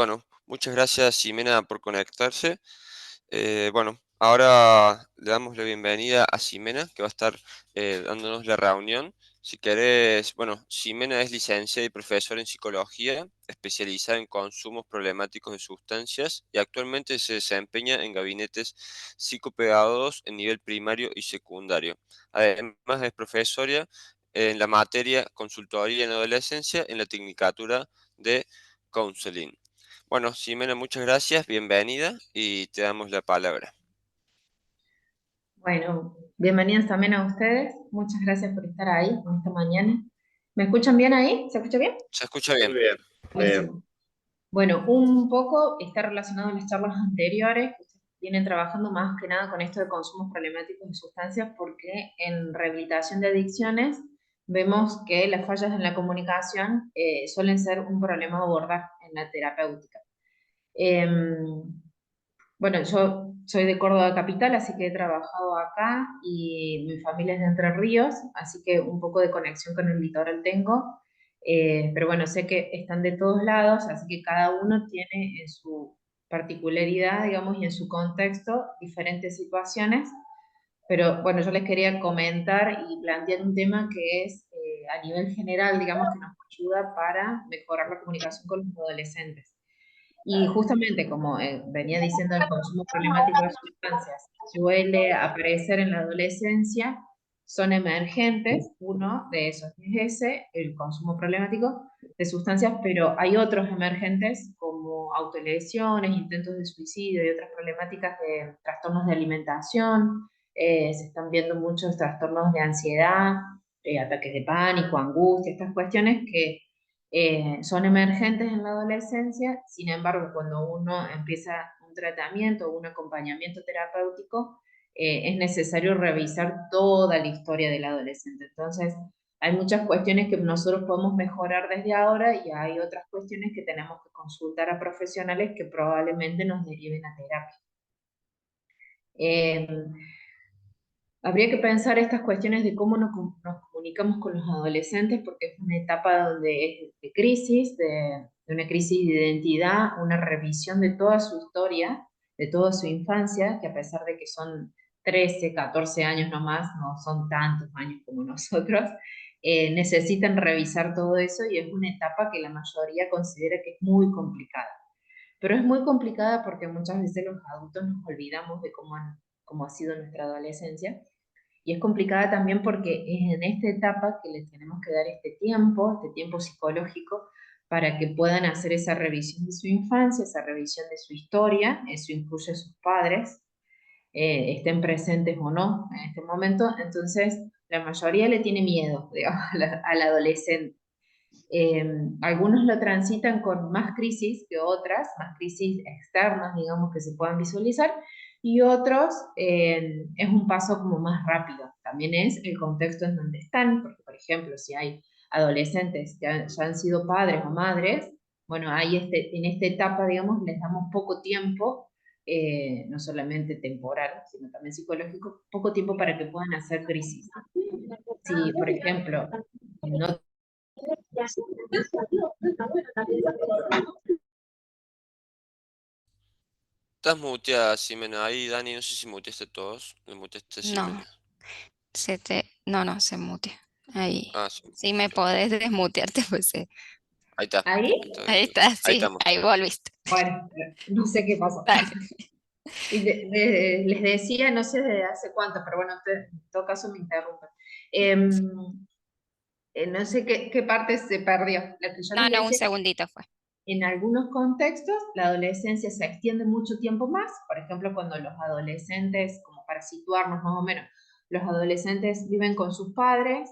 Bueno, muchas gracias, Ximena, por conectarse. Bueno, ahora le damos la bienvenida a Ximena, que va a estar dándonos la reunión. Si querés, bueno, Ximena es licenciada y profesora en psicología, especializada en consumos problemáticos de sustancias y actualmente se desempeña en gabinetes psicopedagogos en nivel primario y secundario. Además, es profesora en la materia consultoría en adolescencia en la Tecnicatura de Counseling. Bueno, Ximena, muchas gracias, bienvenida y te damos la palabra. Bueno, bienvenidos también a ustedes. Muchas gracias por estar ahí esta mañana. ¿Me escuchan bien ahí? ¿Se escucha bien? ¿Se escucha bien? Muy bien, muy bien. Buenísimo. Bueno, un poco está relacionado a las charlas anteriores, que ustedes vienen trabajando más que nada con esto de consumos problemáticos de sustancias, porque en rehabilitación de adicciones vemos que las fallas en la comunicación suelen ser un problema a abordar en la terapéutica. Em, bueno, yo soy de Córdoba capital, así que he trabajado acá y mi familia es de Entre Ríos, así que un poco de conexión con el litoral tengo. Pero bueno, sé que están de todos lados, así que cada uno tiene en su particularidad, digamos, y en su contexto diferentes situaciones. Pero bueno, yo les quería comentar y plantear un tema que es a nivel general, digamos, que nos ayuda para mejorar la comunicación con los adolescentes. Y justamente, como venía diciendo, el consumo problemático de sustancias suele aparecer en la adolescencia, son emergentes, uno de esos es ese, el consumo problemático de sustancias, pero hay otros emergentes como autolesiones, intentos de suicidio y otras problemáticas de trastornos de alimentación, se están viendo muchos trastornos de ansiedad, ataques de pánico, angustia, estas cuestiones que son emergentes en la adolescencia. Sin embargo, cuando uno empieza un tratamiento o un acompañamiento terapéutico, es necesario revisar toda la historia del adolescente. Entonces, hay muchas cuestiones que nosotros podemos mejorar desde ahora y hay otras cuestiones que tenemos que consultar a profesionales que probablemente nos deriven a terapia. Eh, Habría que pensar estas cuestiones de cómo nos comunicamos con los adolescentes, porque es una etapa donde es de crisis, de una crisis de identidad, una revisión de toda su historia, de toda su infancia, que a pesar de que son 13, 14 años nomás, no son tantos años como nosotros, necesitan revisar todo eso y es una etapa que la mayoría considera que es muy complicada. Pero es muy complicada porque muchas veces los adultos nos olvidamos de cómo ha sido nuestra adolescencia y es complicada también porque es en esta etapa que les tenemos que dar este tiempo psicológico, para que puedan hacer esa revisión de su infancia, esa revisión de su historia, eso incluye a sus padres, estén presentes o no en este momento. Entonces, la mayoría le tiene miedo, digamos, al adolescente. Eh, Algunos lo transitan con más crisis que otras, más crisis externas, digamos, que se puedan visualizar, y otros es un paso como más rápido. También es el contexto en donde están, porque, por ejemplo, si hay adolescentes que ya han sido padres o madres, bueno, ahí en esta etapa, digamos, les damos poco tiempo, no solamente temporal, sino también psicológico, poco tiempo para que puedan hacer crisis. Si, por ejemplo, no. Estás muteada, Ximena. Ahí, Dani, no sé si muteaste a todos. Le muteaste a No, Ximena. no, se mutea. Ahí. Ah, sí. Si me podés desmutearte, pues sí. Ahí está. Ahí, Está bien. Ahí está, Ahí sí, estamos. ahí volviste. bueno, no sé qué pasó. Dale. Y les decía, no sé desde hace cuánto, pero bueno, en todo caso me interrumpen. No sé qué parte se perdió. Lo que yo No, les no, un decía, segundito fue. en algunos contextos la adolescencia se extiende mucho tiempo más. Por ejemplo, cuando los adolescentes, como para situarnos más o menos, los adolescentes viven con sus padres,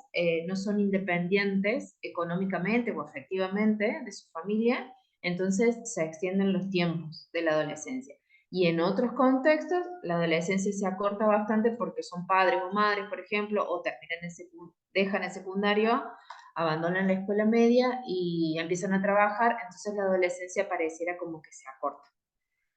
no son independientes económicamente o afectivamente de su familia, entonces se extienden los tiempos de la adolescencia. Y en otros contextos, la adolescencia se acorta bastante porque son padres o madres, por ejemplo, o dejan el secundario, abandonan la escuela media y empiezan a trabajar, entonces la adolescencia pareciera como que se acorta.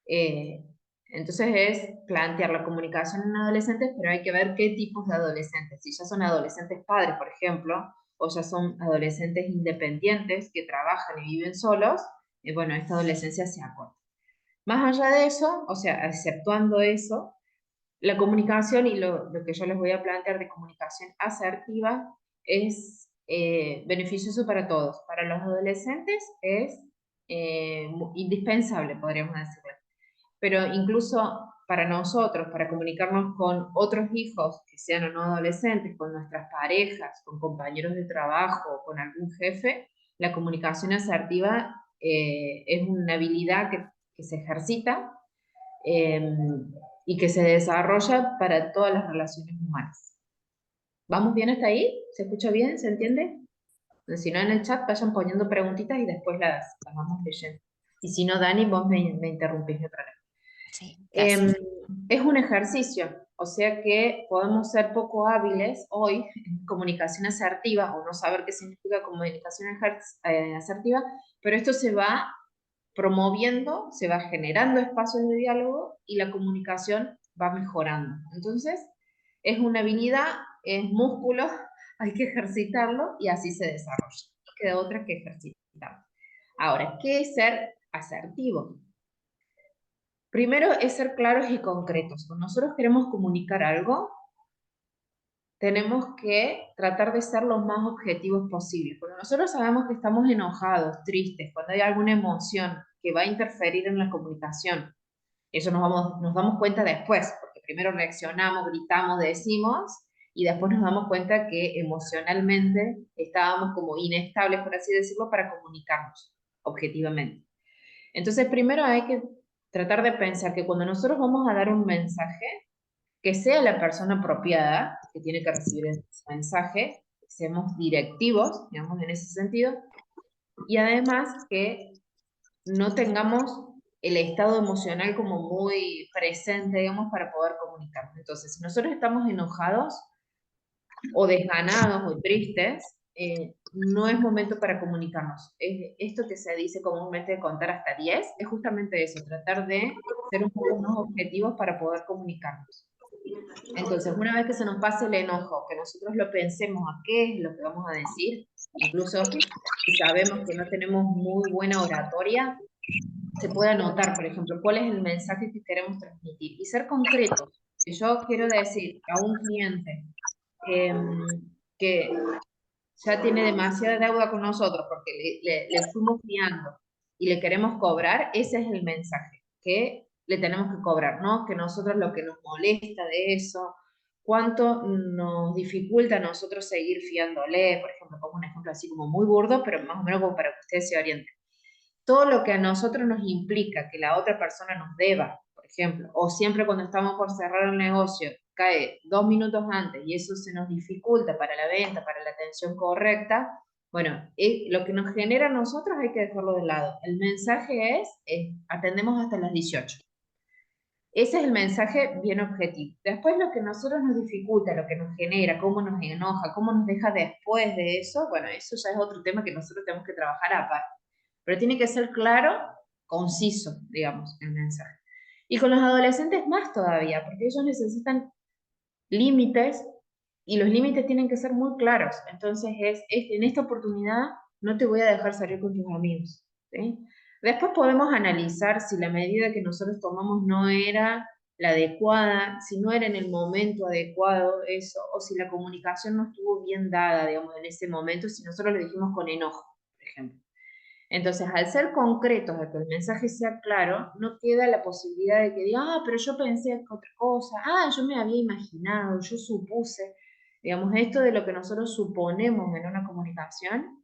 Eh, entonces es plantear la comunicación en adolescentes, pero hay que ver qué tipos de adolescentes. Si ya son adolescentes padres, por ejemplo, o ya son adolescentes independientes que trabajan y viven solos, bueno, esta adolescencia se acorta. Más allá de eso, o sea, exceptuando eso, la comunicación y lo que yo les voy a plantear de comunicación asertiva es beneficioso para todos. Para los adolescentes es indispensable, podríamos decirlo. Pero incluso para nosotros, para comunicarnos con otros hijos que sean o no adolescentes, con nuestras parejas, con compañeros de trabajo, con algún jefe, la comunicación asertiva es una habilidad que se ejercita eh, y que se desarrolla para todas las relaciones humanas. ¿Vamos bien hasta ahí? ¿Se escucha bien? ¿Se entiende? Si no, en el chat vayan poniendo preguntitas y después las vamos leyendo. Y si no, Dani, vos me interrumpís de otra vez. Sí, Eh, gracias. es un ejercicio, o sea que podemos ser poco hábiles hoy en comunicación asertiva o no saber qué significa comunicación asertiva, pero esto se va promoviendo, se va generando espacios de diálogo y la comunicación va mejorando. Entonces, es una habilidad, es músculo, hay que ejercitarlo y así se desarrolla. No queda otra que ejercitarlo. Ahora, ¿qué es ser asertivo? Primero es ser claros y concretos. Cuando nosotros queremos comunicar algo, tenemos que tratar de ser los más objetivos posibles. Cuando nosotros sabemos que estamos enojados, tristes, cuando hay alguna emoción que va a interferir en la comunicación, eso nos damos cuenta después, porque primero reaccionamos, gritamos, decimos, y después nos damos cuenta que emocionalmente estábamos como inestables, por así decirlo, para comunicarnos objetivamente. Entonces, primero hay que tratar de pensar que cuando nosotros vamos a dar un mensaje, que sea la persona apropiada que tiene que recibir ese mensaje, seamos directivos, digamos, en ese sentido, y además que no tengamos el estado emocional como muy presente, digamos, para poder comunicarnos. Entonces, si nosotros estamos enojados o desganados o tristes, no es momento para comunicarnos. Esto que se dice comúnmente de contar hasta 10 es justamente eso, tratar de ser un poco más objetivos para poder comunicarnos. Entonces, una vez que se nos pase el enojo, que nosotros lo pensemos a qué es lo que vamos a decir, incluso si sabemos que no tenemos muy buena oratoria, se puede anotar, por ejemplo, cuál es el mensaje que queremos transmitir y ser concretos. Si yo quiero decir a un cliente eh, que ya tiene demasiada deuda con nosotros porque le fuimos fiando y le queremos cobrar, ese es el mensaje, que le tenemos que cobrar, ¿no? Que nosotros lo que nos molesta de eso, cuánto nos dificulta a nosotros seguir fiándole, por ejemplo, pongo un ejemplo así como muy burdo, pero más o menos como para que ustedes se orienten. Todo lo que a nosotros nos implica que la otra persona nos deba, por ejemplo, o siempre cuando estamos por cerrar el negocio, cae 2 minutos antes y eso se nos dificulta para la venta, para la atención correcta, bueno, lo que nos genera a nosotros hay que dejarlo de lado. El mensaje es atendemos hasta las 18. Ese es el mensaje bien objetivo. Después lo que a nosotros nos dificulta, lo que nos genera, cómo nos enoja, cómo nos deja después de eso, bueno, eso ya es otro tema que nosotros tenemos que trabajar aparte. Pero tiene que ser claro, conciso, digamos, el mensaje. Y con los adolescentes más todavía, porque ellos necesitan límites y los límites tienen que ser muy claros. Entonces en esta oportunidad no te voy a dejar salir con tus amigos. ¿Sí? Después podemos analizar si la medida que nosotros tomamos no era la adecuada, si no era en el momento adecuado eso, o si la comunicación no estuvo bien dada, digamos, en ese momento, si nosotros lo dijimos con enojo, por ejemplo. Entonces, al ser concretos, de que el mensaje sea claro, no queda la posibilidad de que diga, ah, pero yo pensé que otra cosa, ah, yo me había imaginado, yo supuse. Digamos, esto de lo que nosotros suponemos en una comunicación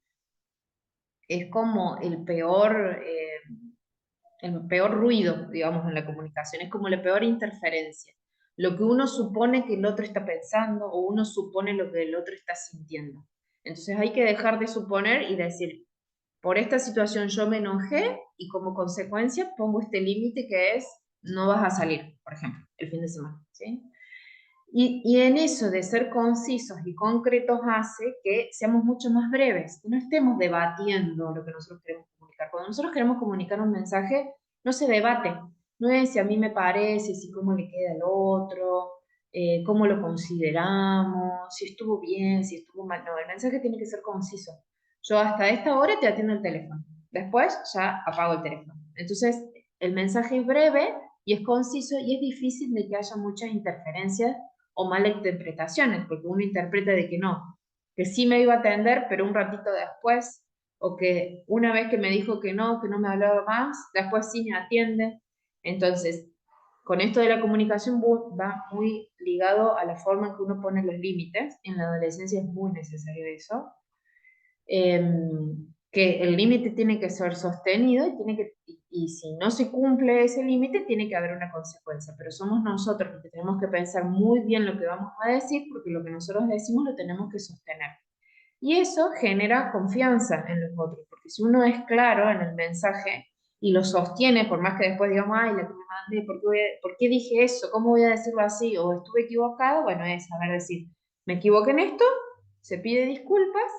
es como el peor ruido, digamos, en la comunicación, es como la peor interferencia. Lo que uno supone que el otro está pensando o uno supone lo que el otro está sintiendo. Entonces hay que dejar de suponer y decir, por esta situación yo me enojé y como consecuencia pongo este límite que es no vas a salir, por ejemplo, el fin de semana, ¿sí? Y en eso de ser concisos y concretos hace que seamos mucho más breves, que no estemos debatiendo lo que nosotros queremos comunicar. Cuando nosotros queremos comunicar un mensaje, no se debate, no es si a mí me parece, si cómo le queda al otro, cómo lo consideramos, si estuvo bien, si estuvo mal. No, el mensaje tiene que ser conciso. Yo hasta esta hora te atiendo el teléfono. después ya apago el teléfono. Entonces, el mensaje es breve y es conciso y es difícil de que haya muchas interferencias o malinterpretaciones, porque uno interpreta de que no, que sí me iba a atender, pero un ratito después, o que una vez que me dijo que no me hablaba más, después sí me atiende. Entonces, con esto de la comunicación va muy ligado a la forma en que uno pone los límites. En la adolescencia es muy necesario eso. Que el límite tiene que ser sostenido y si no se cumple ese límite, tiene que haber una consecuencia. Pero somos nosotros los que tenemos que pensar muy bien lo que vamos a decir, porque lo que nosotros decimos lo tenemos que sostener. Y eso genera confianza en los otros, porque si uno es claro en el mensaje y lo sostiene, por más que después digamos, ay, la que me mandé, ¿por qué dije eso? ¿Cómo voy a decirlo así? ¿O estuve equivocado? Bueno, es saber decir, me equivoqué en esto, se pide disculpas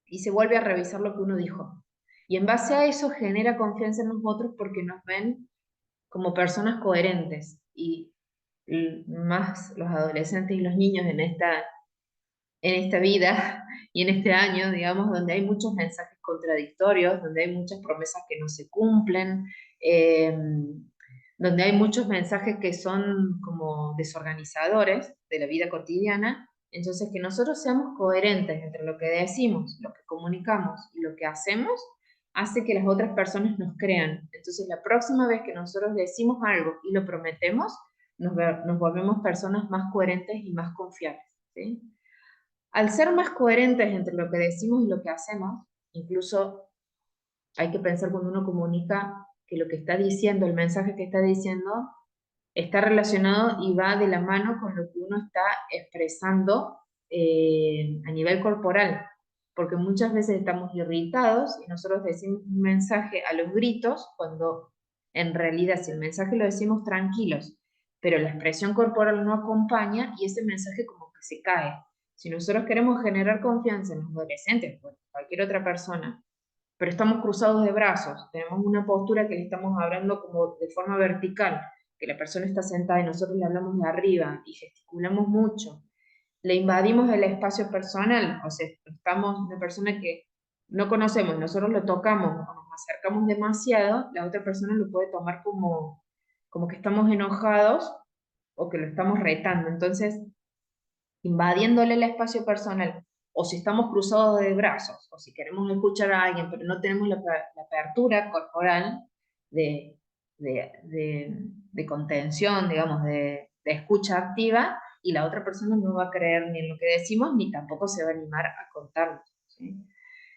y se vuelve a revisar lo que uno dijo. Y en base a eso genera confianza en los otros porque nos ven como personas coherentes. Y más los adolescentes y los niños en esta vida y en este año, digamos, donde hay muchos mensajes contradictorios, donde hay muchas promesas que no se cumplen, eh, donde hay muchos mensajes que son como desorganizadores de la vida cotidiana. Entonces, que nosotros seamos coherentes entre lo que decimos, lo que comunicamos y lo que hacemos, hace que las otras personas nos crean. Entonces, la próxima vez que nosotros decimos algo y lo prometemos, nos volvemos personas más coherentes y más confiables, ¿sí? Al ser más coherentes entre lo que decimos y lo que hacemos, incluso hay que pensar cuando uno comunica que lo que está diciendo, el mensaje que está diciendo, está relacionado y va de la mano con lo que uno está expresando a nivel corporal. Porque muchas veces estamos irritados y nosotros decimos un mensaje a los gritos cuando en realidad si el mensaje lo decimos tranquilos, pero la expresión corporal no acompaña y ese mensaje como que se cae. Si nosotros queremos generar confianza en los adolescentes, o en cualquier otra persona, pero estamos cruzados de brazos, tenemos una postura que le estamos hablando como de forma vertical, que la persona está sentada y nosotros le hablamos de arriba y gesticulamos mucho, le invadimos el espacio personal, o sea, estamos una persona que no conocemos, nosotros lo tocamos o nos acercamos demasiado, la otra persona lo puede tomar como que estamos enojados o que lo estamos retando. Entonces, invadiéndole el espacio personal, o si estamos cruzados de brazos, o si queremos escuchar a alguien, pero no tenemos la apertura corporal de, de contención, digamos, de escucha activa, y la otra persona no va a creer ni en lo que decimos, ni tampoco se va a animar a contarnos, ¿sí?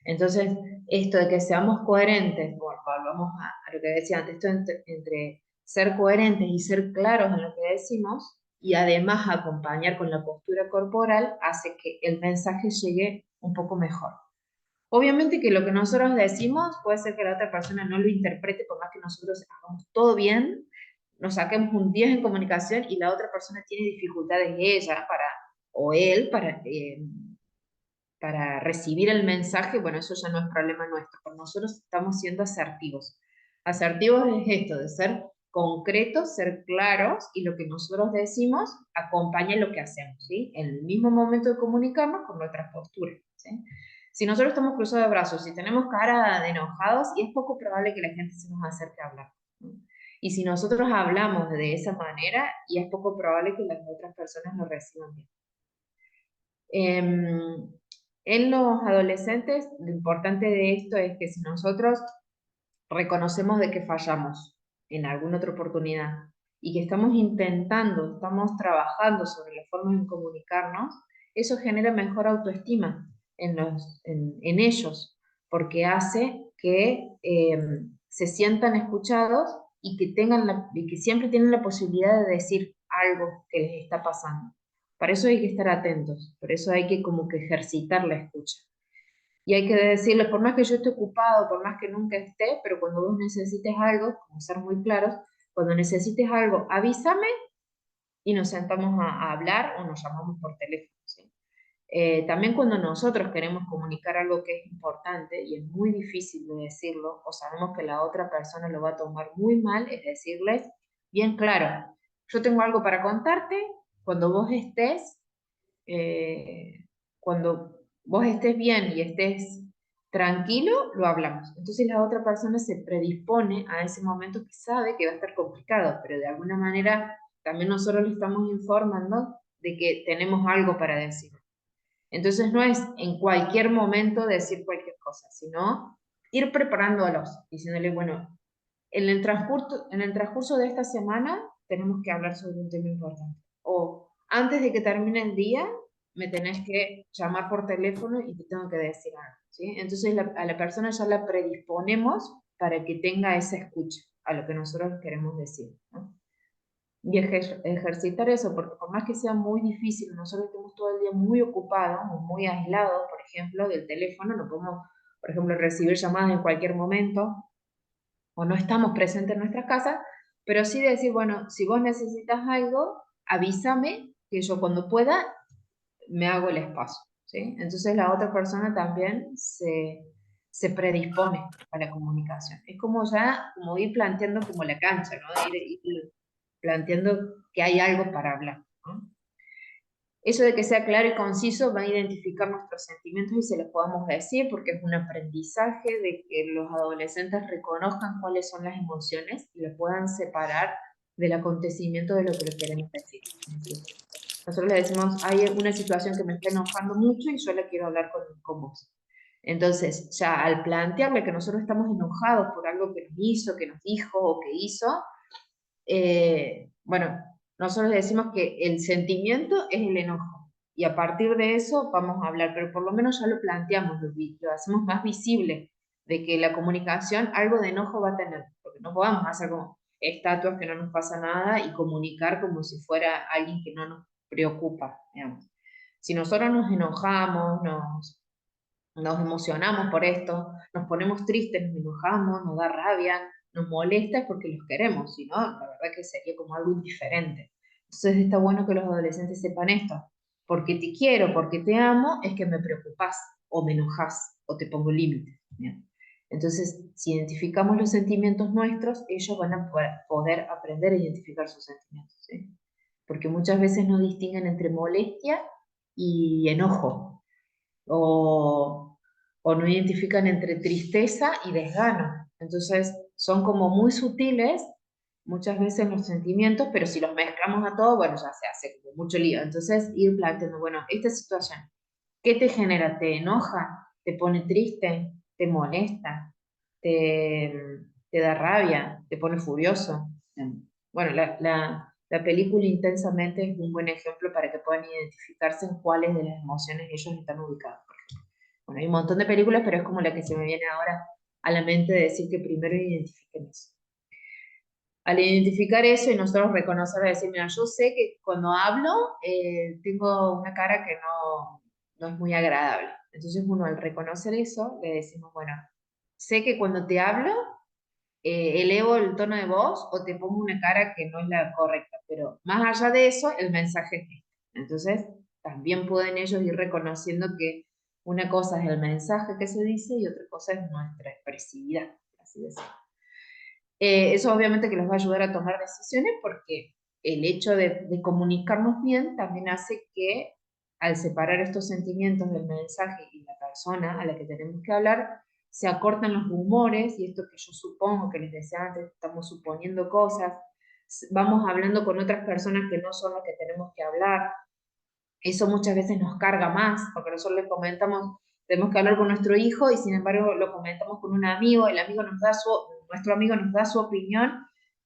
Entonces, esto de que seamos coherentes, bueno, volvamos a lo que decía antes, esto entre ser coherentes y ser claros en lo que decimos, y además acompañar con la postura corporal, hace que el mensaje llegue un poco mejor. Obviamente que lo que nosotros decimos puede ser que la otra persona no lo interprete, por más que nosotros hagamos todo bien, nos saquemos un 10 en comunicación y la otra persona tiene dificultades ella o él para recibir el mensaje. Bueno, eso ya no es problema nuestro, pero nosotros estamos siendo asertivos. Asertivos es esto, de ser concretos, ser claros, y lo que nosotros decimos acompaña lo que hacemos, ¿sí? En el mismo momento de comunicarnos con nuestras posturas, ¿sí? Si nosotros estamos cruzados de brazos, si tenemos cara de enojados, y es poco probable que la gente se nos acerque a hablar, ¿no? Y si nosotros hablamos de esa manera, y es poco probable que las otras personas lo reciban bien. En los adolescentes, lo importante de esto es que si nosotros reconocemos de que fallamos en alguna otra oportunidad y que estamos trabajando sobre la forma de comunicarnos, eso genera mejor autoestima en ellos, porque hace que se sientan escuchados y y que siempre tienen la posibilidad de decir algo que les está pasando. Para eso hay que estar atentos, por eso hay que como que ejercitar la escucha. Y hay que decirle, por más que yo esté ocupado, por más que nunca esté, pero cuando vos necesites algo, como ser muy claros, cuando necesites algo, avísame y nos sentamos a hablar o nos llamamos por teléfono, ¿sí? También cuando nosotros queremos comunicar algo que es importante y es muy difícil de decirlo, o sabemos que la otra persona lo va a tomar muy mal, es decirles, bien claro, yo tengo algo para contarte, cuando vos estés, eh, cuando vos estés bien y estés tranquilo, lo hablamos. Entonces la otra persona se predispone a ese momento que sabe que va a estar complicado, pero de alguna manera también nosotros le estamos informando de que tenemos algo para decir. Entonces no es en cualquier momento decir cualquier cosa, sino ir preparándolos, diciéndole, bueno, en el transcurso de esta semana tenemos que hablar sobre un tema importante. O antes de que termine el día, me tenés que llamar por teléfono y te tengo que decir algo, ¿sí? Entonces a la persona ya la predisponemos para que tenga esa escucha a lo que nosotros queremos decir, ¿no? Y ejercitar eso, porque por más que sea muy difícil, nosotros estamos todo el día muy ocupados o muy aislados, por ejemplo, del teléfono, no podemos, por ejemplo, recibir llamadas en cualquier momento, o no estamos presentes en nuestras casas, pero sí decir, bueno, si vos necesitas algo, avísame, que yo cuando pueda me hago el espacio, ¿sí? Entonces la otra persona también se predispone a la comunicación. Es como ya, como ir planteando como la cancha, ¿no? Ir planteando que hay algo para hablar, ¿no? Eso de que sea claro y conciso va a identificar nuestros sentimientos y se los podamos decir, porque es un aprendizaje de que los adolescentes reconozcan cuáles son las emociones y lo puedan separar del acontecimiento de lo que les queremos decir. Nosotros le decimos, hay una situación que me está enojando mucho y yo la quiero hablar con vos. Entonces, ya al plantearle que nosotros estamos enojados por algo que nos hizo, que nos dijo o que hizo, bueno, nosotros decimos que el sentimiento es el enojo y a partir de eso vamos a hablar, pero por lo menos ya lo planteamos, lo hacemos más visible de que la comunicación algo de enojo va a tener, porque no podemos hacer como estatuas que no nos pasa nada y comunicar como si fuera alguien que no nos preocupa, digamos. Si nosotros nos enojamos, nos emocionamos por esto, nos ponemos tristes, nos enojamos, nos da rabia, nos molesta es porque los queremos, si no, la verdad que sería como algo indiferente. Entonces está bueno que los adolescentes sepan esto, porque te quiero, porque te amo, es que me preocupas, o me enojas, o te pongo límites. ¿Bien? Entonces, si identificamos los sentimientos nuestros, ellos van a poder aprender a identificar sus sentimientos, ¿sí? Porque muchas veces no distinguen entre molestia y enojo, o no identifican entre tristeza y desgano. Entonces, son como muy sutiles muchas veces los sentimientos, pero si los mezclamos a todos, bueno, ya se hace como mucho lío. Entonces, ir planteando, bueno, esta situación, ¿qué te genera? ¿Te enoja? ¿Te pone triste? ¿Te molesta? ¿Te, te da rabia? ¿Te pone furioso? Bueno, la película Intensamente es un buen ejemplo para que puedan identificarse en cuáles de las emociones ellos están ubicados. Bueno, hay un montón de películas, pero es como la que se me viene ahora a la mente de decir que primero identifiquen eso. Al identificar eso y nosotros reconocer, decir, mira, yo sé que cuando hablo tengo una cara que no es muy agradable. Entonces uno al reconocer eso le decimos, bueno, sé que cuando te hablo elevo el tono de voz o te pongo una cara que no es la correcta, pero más allá de eso, el mensaje es este. Entonces también pueden ellos ir reconociendo que una cosa es el mensaje que se dice y otra cosa es nuestra expresividad, así decirlo. Eso obviamente que los va a ayudar a tomar decisiones porque el hecho de comunicarnos bien también hace que al separar estos sentimientos del mensaje y la persona a la que tenemos que hablar, se acortan los rumores y esto que yo supongo que les decía antes, estamos suponiendo cosas, vamos hablando con otras personas que no son las que tenemos que hablar, eso muchas veces nos carga más, porque nosotros le comentamos, tenemos que hablar con nuestro hijo y sin embargo lo comentamos con un amigo, el amigo nos da nuestro amigo nos da su opinión,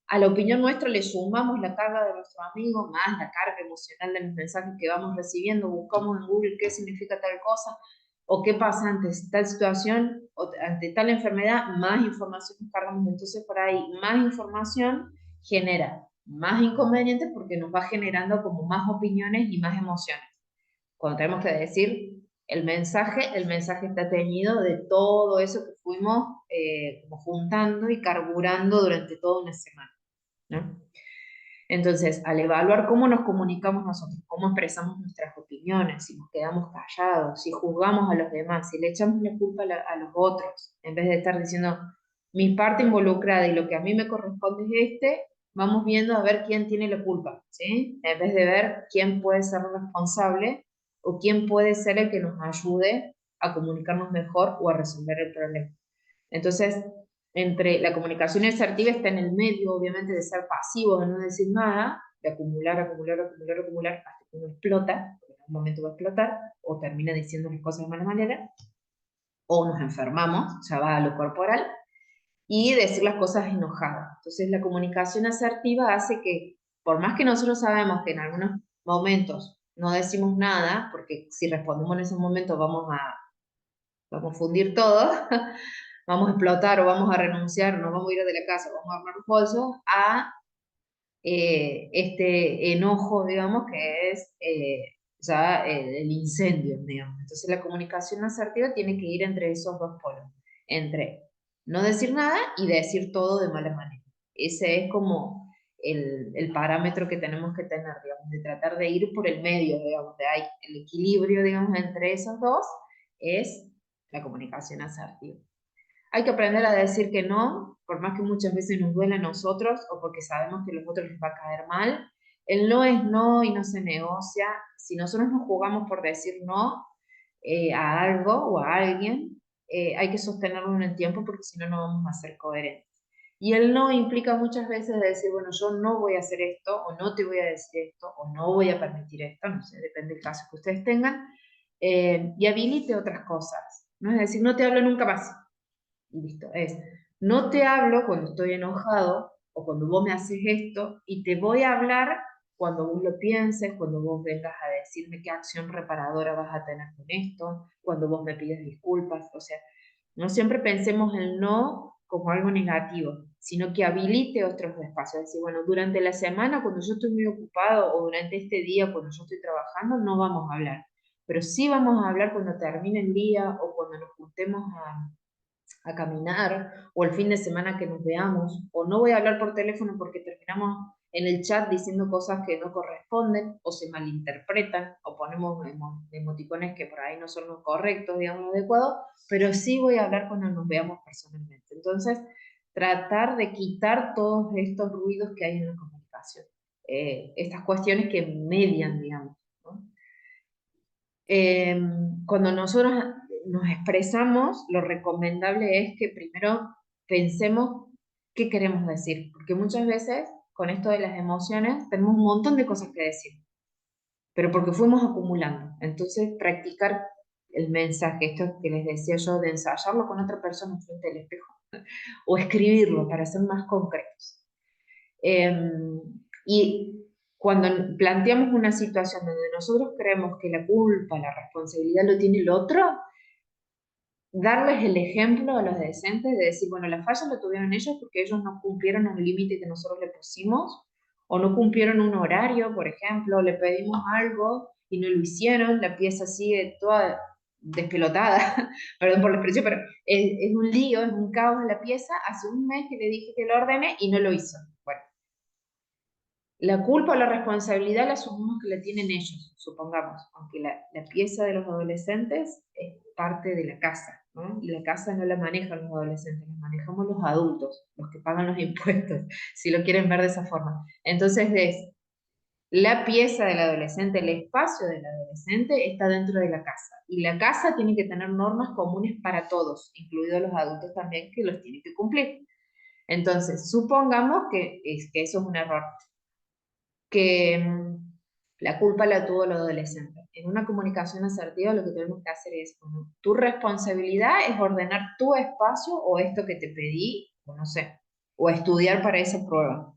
a la opinión nuestra le sumamos la carga de nuestro amigo, más la carga emocional de los mensajes que vamos recibiendo, buscamos en Google qué significa tal cosa, o qué pasa ante tal situación, o ante tal enfermedad, más información nos cargamos, entonces por ahí más información genera más inconvenientes porque nos va generando como más opiniones y más emociones. Cuando tenemos que decir el mensaje está teñido de todo eso que fuimos como juntando y carburando durante toda una semana, ¿no? Entonces, al evaluar cómo nos comunicamos nosotros, cómo expresamos nuestras opiniones, si nos quedamos callados, si juzgamos a los demás, si le echamos la culpa a los otros, en vez de estar diciendo mi parte involucrada y lo que a mí me corresponde es vamos viendo a ver quién tiene la culpa, ¿sí? En vez de ver quién puede ser responsable o quién puede ser el que nos ayude a comunicarnos mejor o a resolver el problema. Entonces, entre la comunicación asertiva está en el medio, obviamente, de ser pasivo, de no decir nada, de acumular, acumular, acumular, acumular, hasta que uno explota, porque en algún momento va a explotar, o termina diciendo las cosas de mala manera, o nos enfermamos, ya va a lo corporal, y decir las cosas enojadas. Entonces, la comunicación asertiva hace que, por más que nosotros sabemos que en algunos momentos no decimos nada, porque si respondemos en esos momentos vamos a fundir todo, vamos a explotar o vamos a renunciar, nos vamos a ir de la casa, vamos a armar un bolso, a este enojo, digamos, que es ya el incendio, digamos. Entonces la comunicación asertiva tiene que ir entre esos dos polos, entre no decir nada y decir todo de mala manera. Ese es como el parámetro que tenemos que tener, digamos, de tratar de ir por el medio, digamos, de ahí. El equilibrio, digamos, entre esos dos es la comunicación asertiva. Hay que aprender a decir que no, por más que muchas veces nos duele a nosotros o porque sabemos que a los otros les va a caer mal. El no es no y no se negocia. Si nosotros nos jugamos por decir no a algo o a alguien, hay que sostenerlo en el tiempo porque si no, no vamos a ser coherentes. Y el no implica muchas veces decir, bueno, yo no voy a hacer esto, o no te voy a decir esto, o no voy a permitir esto, no sé, depende del caso que ustedes tengan, y habilite otras cosas. No es decir, no te hablo nunca más. Y listo, no te hablo cuando estoy enojado o cuando vos me haces esto y te voy a hablar cuando vos lo pienses, cuando vos vengas a decirme qué acción reparadora vas a tener con esto, cuando vos me pides disculpas, o sea, no siempre pensemos el no como algo negativo, sino que habilite otros espacios. Es decir, bueno, durante la semana cuando yo estoy muy ocupado o durante este día cuando yo estoy trabajando no vamos a hablar, pero sí vamos a hablar cuando termine el día o cuando nos juntemos a caminar, o el fin de semana que nos veamos, o no voy a hablar por teléfono porque terminamos en el chat diciendo cosas que no corresponden, o se malinterpretan, o ponemos emoticones que por ahí no son los correctos, digamos, adecuados, pero sí voy a hablar cuando nos veamos personalmente. Entonces, tratar de quitar todos estos ruidos que hay en la comunicación, estas cuestiones que median, digamos, ¿no? Cuando nosotros nos expresamos, lo recomendable es que primero pensemos qué queremos decir, porque muchas veces con esto de las emociones tenemos un montón de cosas que decir, pero porque fuimos acumulando. Entonces, practicar el mensaje, esto que les decía yo, de ensayarlo con otra persona frente al espejo, o escribirlo para ser más concretos. Y cuando planteamos una situación donde nosotros creemos que la culpa, la responsabilidad lo tiene el otro, darles el ejemplo a los adolescentes de decir, bueno, la falla la tuvieron ellos porque ellos no cumplieron un límite que nosotros le pusimos, o no cumplieron un horario, por ejemplo, le pedimos algo y no lo hicieron, la pieza sigue toda despelotada, perdón por la expresión, pero es un lío, es un caos la pieza, hace un mes que le dije que lo ordene y no lo hizo. Bueno, la culpa o la responsabilidad la asumimos que la tienen ellos, supongamos, aunque la pieza de los adolescentes es parte de la casa, ¿no? Y la casa no la manejan los adolescentes, la manejamos los adultos, los que pagan los impuestos, si lo quieren ver de esa forma. Entonces es la pieza del adolescente, el espacio del adolescente está dentro de la casa. Y la casa tiene que tener normas comunes para todos, incluidos los adultos también, que los tienen que cumplir. Entonces, supongamos que eso es un error, que la culpa la tuvo el adolescente. En una comunicación asertiva lo que tenemos que hacer es, bueno, tu responsabilidad es ordenar tu espacio o esto que te pedí, o no sé, o estudiar para esa prueba.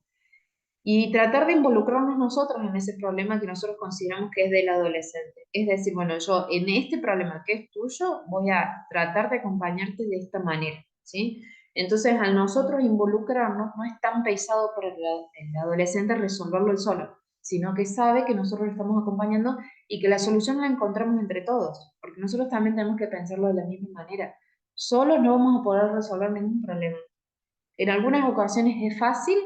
Y tratar de involucrarnos nosotros en ese problema que nosotros consideramos que es del adolescente. Es decir, bueno, yo en este problema que es tuyo voy a tratar de acompañarte de esta manera, ¿sí? Entonces, al nosotros involucrarnos, no es tan pesado para el adolescente resolverlo él solo, sino que sabe que nosotros le estamos acompañando y que la solución la encontramos entre todos, porque nosotros también tenemos que pensarlo de la misma manera. Solos no vamos a poder resolver ningún problema. En algunas ocasiones es fácil,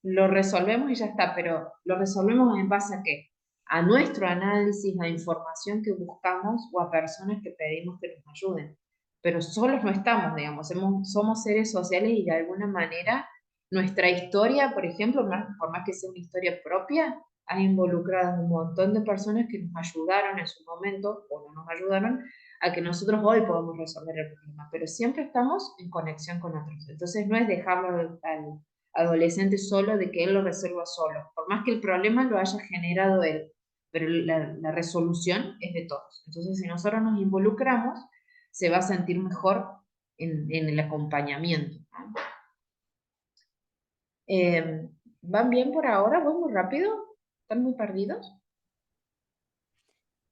lo resolvemos y ya está, pero lo resolvemos en base a qué? A nuestro análisis, a información que buscamos o a personas que pedimos que nos ayuden. Pero solos no estamos, digamos, somos seres sociales y de alguna manera nuestra historia, por ejemplo, por más que sea una historia propia, ha involucrado un montón de personas que nos ayudaron en su momento o no nos ayudaron a que nosotros hoy podamos resolver el problema, pero siempre estamos en conexión con otros. Entonces no es dejarlo al adolescente solo, de que él lo resuelva solo, por más que el problema lo haya generado él, pero la resolución es de todos. Entonces si nosotros nos involucramos, se va a sentir mejor en el acompañamiento, ¿no? ¿Van bien por ahora? ¿Voy muy rápido? ¿Están muy perdidos?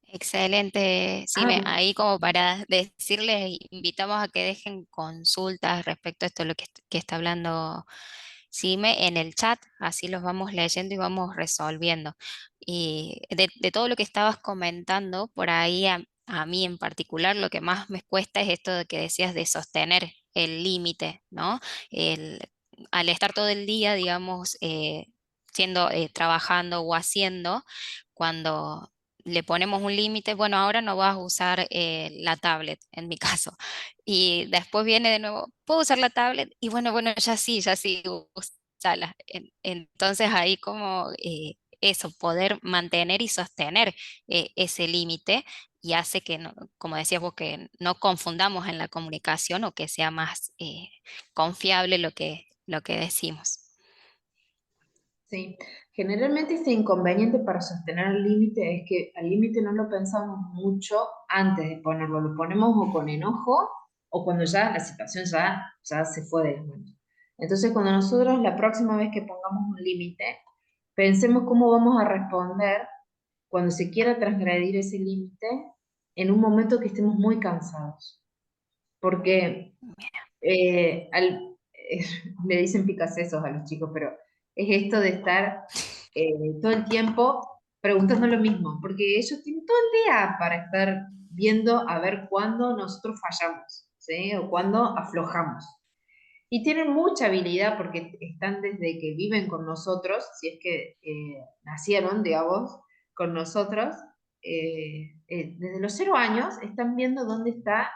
Excelente, Ah, Sime. bien. Ahí como para decirles, invitamos a que dejen consultas respecto a esto, lo que está hablando Sime en el chat, así los vamos leyendo y vamos resolviendo. Y de todo lo que estabas comentando, por ahí a mí en particular, lo que más me cuesta es esto de que decías de sostener el límite, ¿no? El, al estar todo el día, digamos, trabajando o haciendo, cuando le ponemos un límite, bueno, ahora no vas a usar la tablet, en mi caso. Y después viene de nuevo, ¿puedo usar la tablet? Y bueno, ya sí, úsala. Entonces ahí como eso, poder mantener y sostener ese límite y hace que, como decías vos, que no confundamos en la comunicación o que sea más confiable lo que decimos. Sí, generalmente este inconveniente para sostener el límite es que al límite no lo pensamos mucho antes de ponerlo, lo ponemos o con enojo o cuando ya la situación ya se fue de las manos. Entonces, cuando nosotros la próxima vez que pongamos un límite, pensemos cómo vamos a responder cuando se quiera transgredir ese límite en un momento que estemos muy cansados. Porque eh, al, le dicen picasesos a los chicos, pero es esto de estar todo el tiempo preguntando lo mismo, porque ellos tienen todo el día para estar viendo a ver cuándo nosotros fallamos, ¿sí? O cuándo aflojamos. Y tienen mucha habilidad porque están desde que viven con nosotros, si es que nacieron, digamos, con nosotros, desde los 0 años están viendo dónde está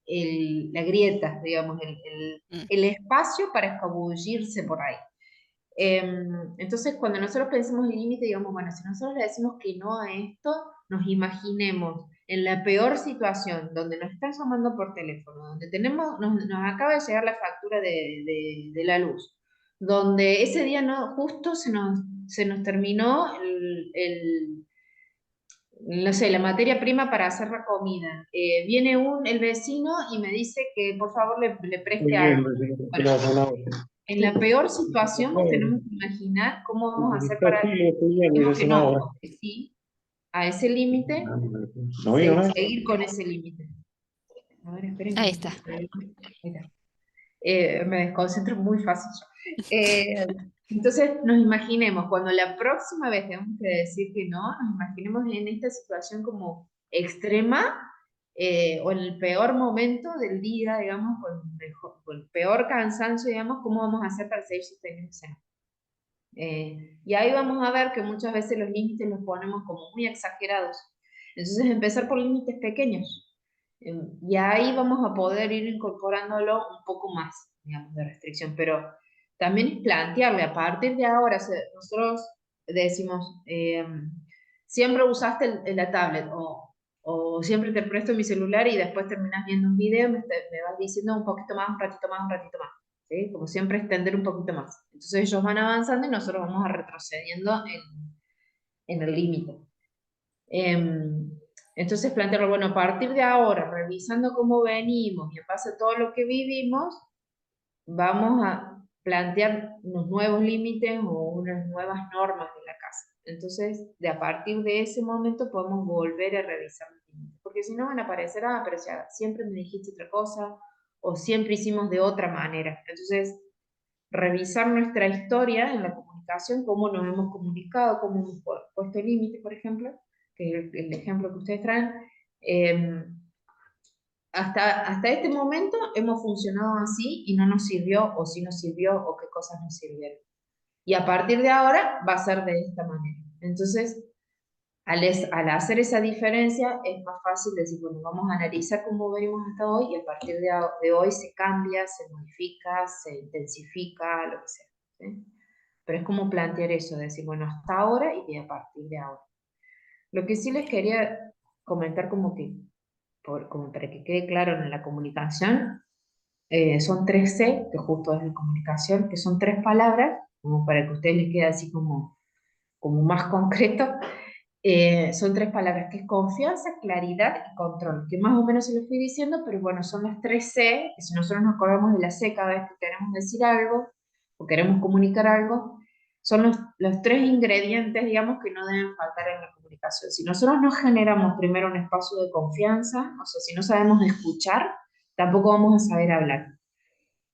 la grieta, digamos, Mm. el espacio para escabullirse por ahí. Entonces, cuando nosotros pensemos el límite, digamos, bueno, si nosotros le decimos que no a esto, nos imaginemos en la peor situación, donde nos están llamando por teléfono, donde nos acaba de llegar la factura de la luz, donde ese día no, justo se nos terminó no sé, la materia prima para hacer la comida. Viene el vecino y me dice que por favor le Muy preste bien, algo. Marcelo, te Bueno, lo sonaba. en la peor situación nos tenemos que imaginar cómo vamos a hacer Está para, así, estoy bien, decimos mira, que no, sonaba. o que sí, a ese límite, ¿No vino, no? seguir con ese límite. A ver, esperen que Ahí me está. ahí está. Me desconcentro muy fácil yo. Entonces, nos imaginemos, cuando la próxima vez tenemos que decir que no, nos imaginemos en esta situación como extrema, o en el peor momento del día, digamos, con el peor cansancio, digamos, cómo vamos a hacer para seguir sosteniendo ese no. Y ahí vamos a ver que muchas veces los límites los ponemos como muy exagerados. Entonces, empezar por límites pequeños. Y ahí vamos a poder ir incorporándolo un poco más, digamos, de restricción. Pero también es plantearle, a partir de ahora, nosotros decimos, siempre usaste la tablet o siempre te presto mi celular y después terminas viendo un video y me vas diciendo un poquito más, un ratito más, un ratito más. ¿Sí? Como siempre extender un poquito más. Entonces ellos van avanzando y nosotros vamos a retrocediendo en el límite. Entonces plantearlo, bueno, a partir de ahora, revisando cómo venimos y en base a todo lo que vivimos, vamos a plantear unos nuevos límites o unas nuevas normas de la casa. Entonces, a partir de ese momento podemos volver a revisar los límites, porque si no van a aparecer, ah, pero ya, siempre me dijiste otra cosa o siempre hicimos de otra manera. Entonces, revisar nuestra historia en la comunicación, cómo nos hemos comunicado, cómo hemos puesto límites, por ejemplo, que es el ejemplo que ustedes traen. Eh, hasta este momento hemos funcionado así y no nos sirvió, o si nos sirvió, o qué cosas nos sirvieron. Y a partir de ahora va a ser de esta manera. Entonces, al hacer esa diferencia, es más fácil decir, bueno, vamos a analizar cómo venimos hasta hoy y a partir de hoy se cambia, se modifica, se intensifica, lo que sea. ¿Sí? Pero es como plantear eso, decir, bueno, hasta ahora y a partir de ahora. Lo que sí les quería comentar como que como para que quede claro en la comunicación, son 3C, que justo es de comunicación, que son 3 palabras, como para que a ustedes les quede así como más concreto. Son 3 palabras, que es confianza, claridad y control, que más o menos se lo estoy diciendo, pero bueno, son las 3C, que si nosotros nos acordamos de la C cada vez que queremos decir algo o queremos comunicar algo, son los 3 ingredientes, digamos, que no deben faltar en la comunicación. Si nosotros no generamos primero un espacio de confianza, o sea, si no sabemos escuchar, tampoco vamos a saber hablar.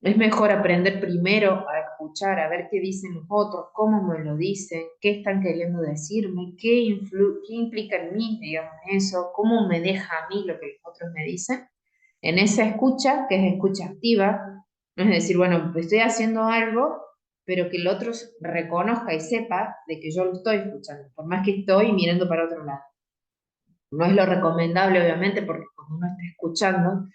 Es mejor aprender primero a escuchar, a ver qué dicen los otros, cómo me lo dicen, qué están queriendo decirme, qué implica en mí, digamos, eso, cómo me deja a mí lo que los otros me dicen. En esa escucha, que es escucha activa, es decir, bueno, estoy haciendo algo, pero que el otro reconozca y sepa de que yo lo estoy escuchando, por más que estoy mirando para otro lado. No es lo recomendable, obviamente, porque cuando uno está escuchando,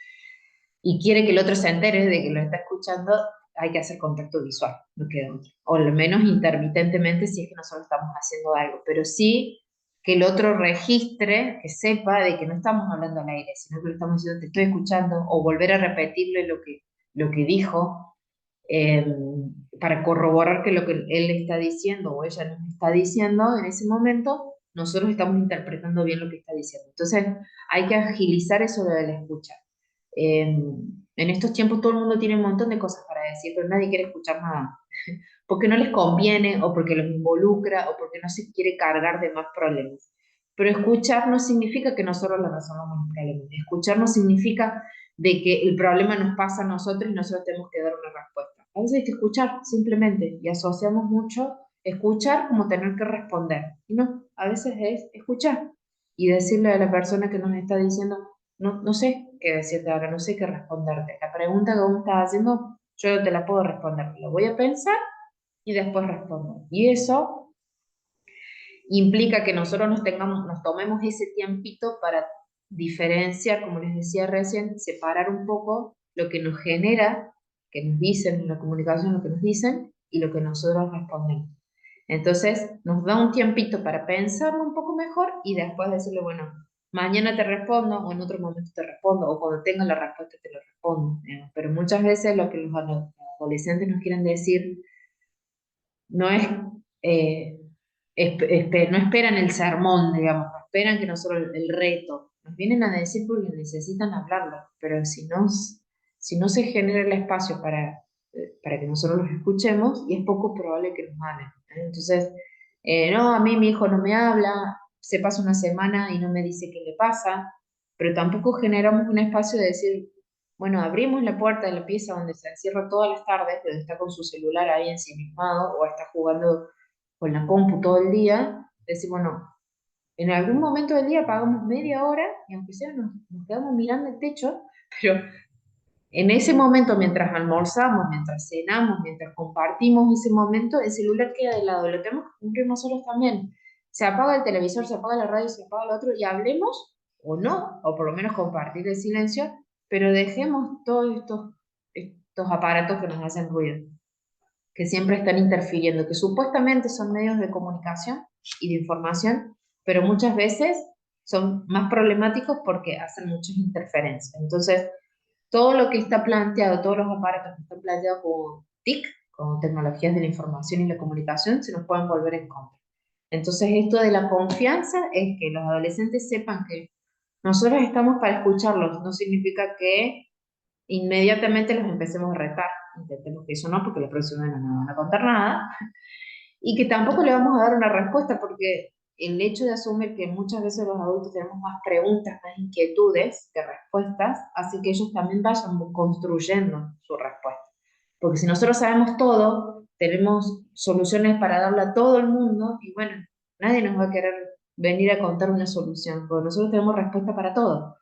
y quiere que el otro se entere de que lo está escuchando, hay que hacer contacto visual, no queda otro. O al menos intermitentemente si es que nosotros estamos haciendo algo, pero sí que el otro registre, que sepa de que no estamos hablando al aire, sino que lo estamos diciendo, te estoy escuchando, o volver a repetirle lo que dijo, eh, para corroborar que lo que él está diciendo o ella nos está diciendo en ese momento, nosotros estamos interpretando bien lo que está diciendo. Entonces, hay que agilizar eso de la escucha. En estos tiempos todo el mundo tiene un montón de cosas para decir, pero nadie quiere escuchar nada, porque no les conviene o porque los involucra o porque no se quiere cargar de más problemas. Pero escuchar no significa que nosotros lo resolvamos los problemas. Escuchar no significa de que el problema nos pasa a nosotros y nosotros tenemos que dar una respuesta. A veces hay que escuchar simplemente y asociamos mucho escuchar como tener que responder. Y no, a veces es escuchar y decirle a la persona que nos está diciendo, no, no sé qué decirte ahora, no sé qué responderte. La pregunta que vos me estás haciendo, yo no te la puedo responder. Lo voy a pensar y después respondo. Y eso implica que nosotros nos tomemos ese tiempito para diferenciar, como les decía recién, separar un poco lo que nos genera, que nos dicen en la comunicación, lo que nos dicen y lo que nosotros respondemos. Entonces, nos da un tiempito para pensarlo un poco mejor y después decirle, bueno, mañana te respondo o en otro momento te respondo o cuando tenga la respuesta te lo respondo. Pero muchas veces lo que los adolescentes nos quieren decir no es, eh, no esperan el sermón, digamos, no esperan que nosotros el reto, nos vienen a decir porque necesitan hablarlo, pero si no se genera el espacio para que nosotros los escuchemos, y es poco probable que nos hablen. Entonces, no, a mí mi hijo no me habla, se pasa una semana y no me dice qué le pasa, pero tampoco generamos un espacio de decir, bueno, abrimos la puerta de la pieza donde se encierra todas las tardes, donde está con su celular ahí ensimismado o está jugando con la compu todo el día, decir, bueno, en algún momento del día pagamos media hora y aunque sea nos quedamos mirando el techo, pero en ese momento, mientras almorzamos, mientras cenamos, mientras compartimos ese momento, el celular queda de lado, lo tenemos que cumplir nosotros también. Se apaga el televisor, se apaga la radio, se apaga el otro y hablemos o no, o por lo menos compartir el silencio, pero dejemos todos estos aparatos que nos hacen ruido, que siempre están interfiriendo, que supuestamente son medios de comunicación y de información, pero muchas veces son más problemáticos porque hacen muchas interferencias. Entonces, todo lo que está planteado, todos los aparatos que están planteados como TIC, como tecnologías de la información y la comunicación, se nos pueden volver en contra. Entonces, esto de la confianza es que los adolescentes sepan que nosotros estamos para escucharlos, no significa que inmediatamente los empecemos a retar, intentemos que eso no, porque la próxima vez no nos van a contar nada, y que tampoco le vamos a dar una respuesta, porque el hecho de asumir que muchas veces los adultos tenemos más preguntas, más inquietudes que respuestas, hace que ellos también vayan construyendo su respuesta. Porque si nosotros sabemos todo, tenemos soluciones para darle a todo el mundo, y bueno, nadie nos va a querer venir a contar una solución, porque nosotros tenemos respuesta para todo.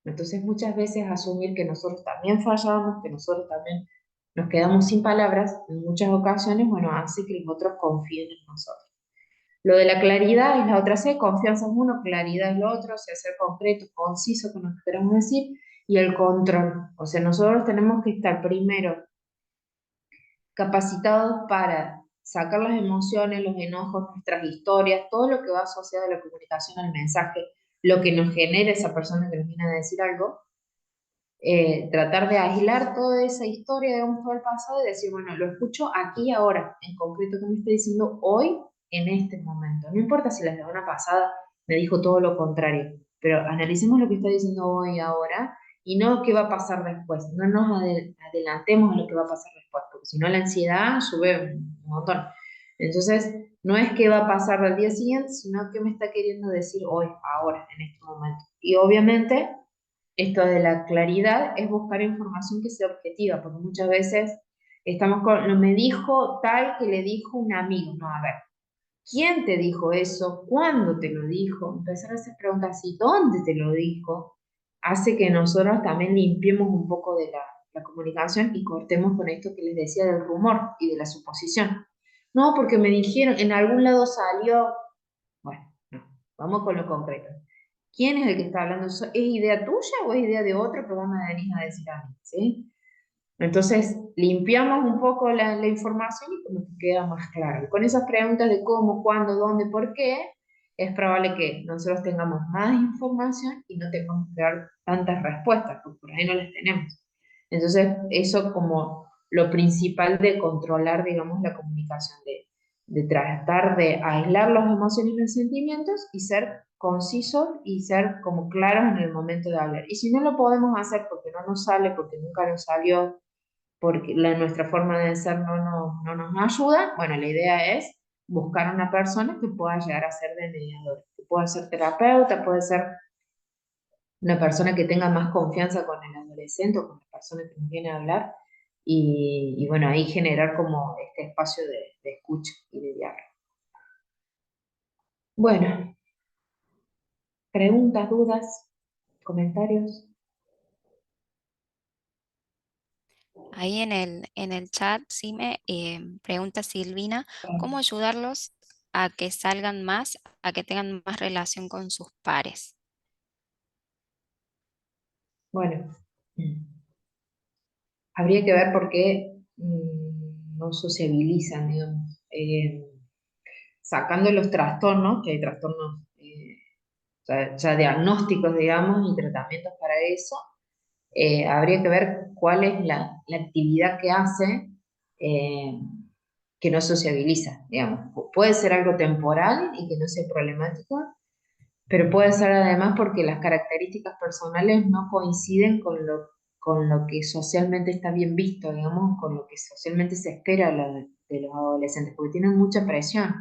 Entonces muchas veces asumir que nosotros también fallamos, que nosotros también nos quedamos sin palabras, en muchas ocasiones, bueno, hace que los otros confíen en nosotros. Lo de la claridad es la otra C, confianza es uno, claridad es lo otro, o sea, ser concreto, conciso con lo que queremos decir, y el control. O sea, nosotros tenemos que estar primero capacitados para sacar las emociones, los enojos, nuestras historias, todo lo que va asociado a la comunicación, al mensaje, lo que nos genera esa persona que nos viene a decir algo, tratar de aislar toda esa historia, digamos, todo el pasado y decir, bueno, lo escucho aquí y ahora, en concreto, que me está diciendo hoy, en este momento. No importa si la semana pasada me dijo todo lo contrario, pero analicemos lo que está diciendo hoy y ahora y no qué va a pasar después. No nos adelantemos a lo que va a pasar después, porque si no la ansiedad sube un montón. Entonces, no es qué va a pasar al día siguiente, sino qué me está queriendo decir hoy, ahora, en este momento. Y obviamente esto de la claridad es buscar información que sea objetiva, porque muchas veces estamos con, no me dijo tal que le dijo un amigo. No, a ver, ¿quién te dijo eso? ¿Cuándo te lo dijo? Empezar a hacer preguntas así, ¿dónde te lo dijo? Hace que nosotros también limpiemos un poco de la comunicación y cortemos con esto que les decía del rumor y de la suposición. No, porque me dijeron, en algún lado salió, bueno, no, vamos con lo concreto. ¿Quién es el que está hablando? ¿Es idea tuya o es idea de otro que vos me venís a decir a mí? ¿Sí? Entonces, limpiamos un poco la información y como que queda más claro. Y con esas preguntas de cómo, cuándo, dónde, por qué, es probable que nosotros tengamos más información y no tengamos que dar tantas respuestas, porque por ahí no las tenemos. Entonces, eso como lo principal de controlar, digamos, la comunicación, de tratar de aislar las emociones y los sentimientos y ser concisos y ser como claros en el momento de hablar. Y si no lo podemos hacer porque no nos sale, porque nunca nos salió, porque nuestra forma de ser no nos ayuda, bueno, la idea es buscar una persona que pueda llegar a ser de mediador, que pueda ser terapeuta, puede ser una persona que tenga más confianza con el adolescente o con la persona que nos viene a hablar y bueno, ahí generar como este espacio de escucha y de diálogo. Bueno, preguntas, dudas, comentarios. Ahí en el chat, sí me pregunta Silvina, ¿cómo ayudarlos a que salgan más, a que tengan más relación con sus pares? Bueno, habría que ver por qué no sociabilizan, digamos. Sacando los trastornos, que hay trastornos ya diagnósticos, digamos, y tratamientos para eso, habría que ver cuál es la actividad que hace eh, que no sociabiliza, digamos. Puede ser algo temporal y que no sea problemático, pero puede ser además porque las características personales no coinciden con lo que socialmente está bien visto, digamos, con lo que socialmente se espera de los adolescentes, porque tienen mucha presión.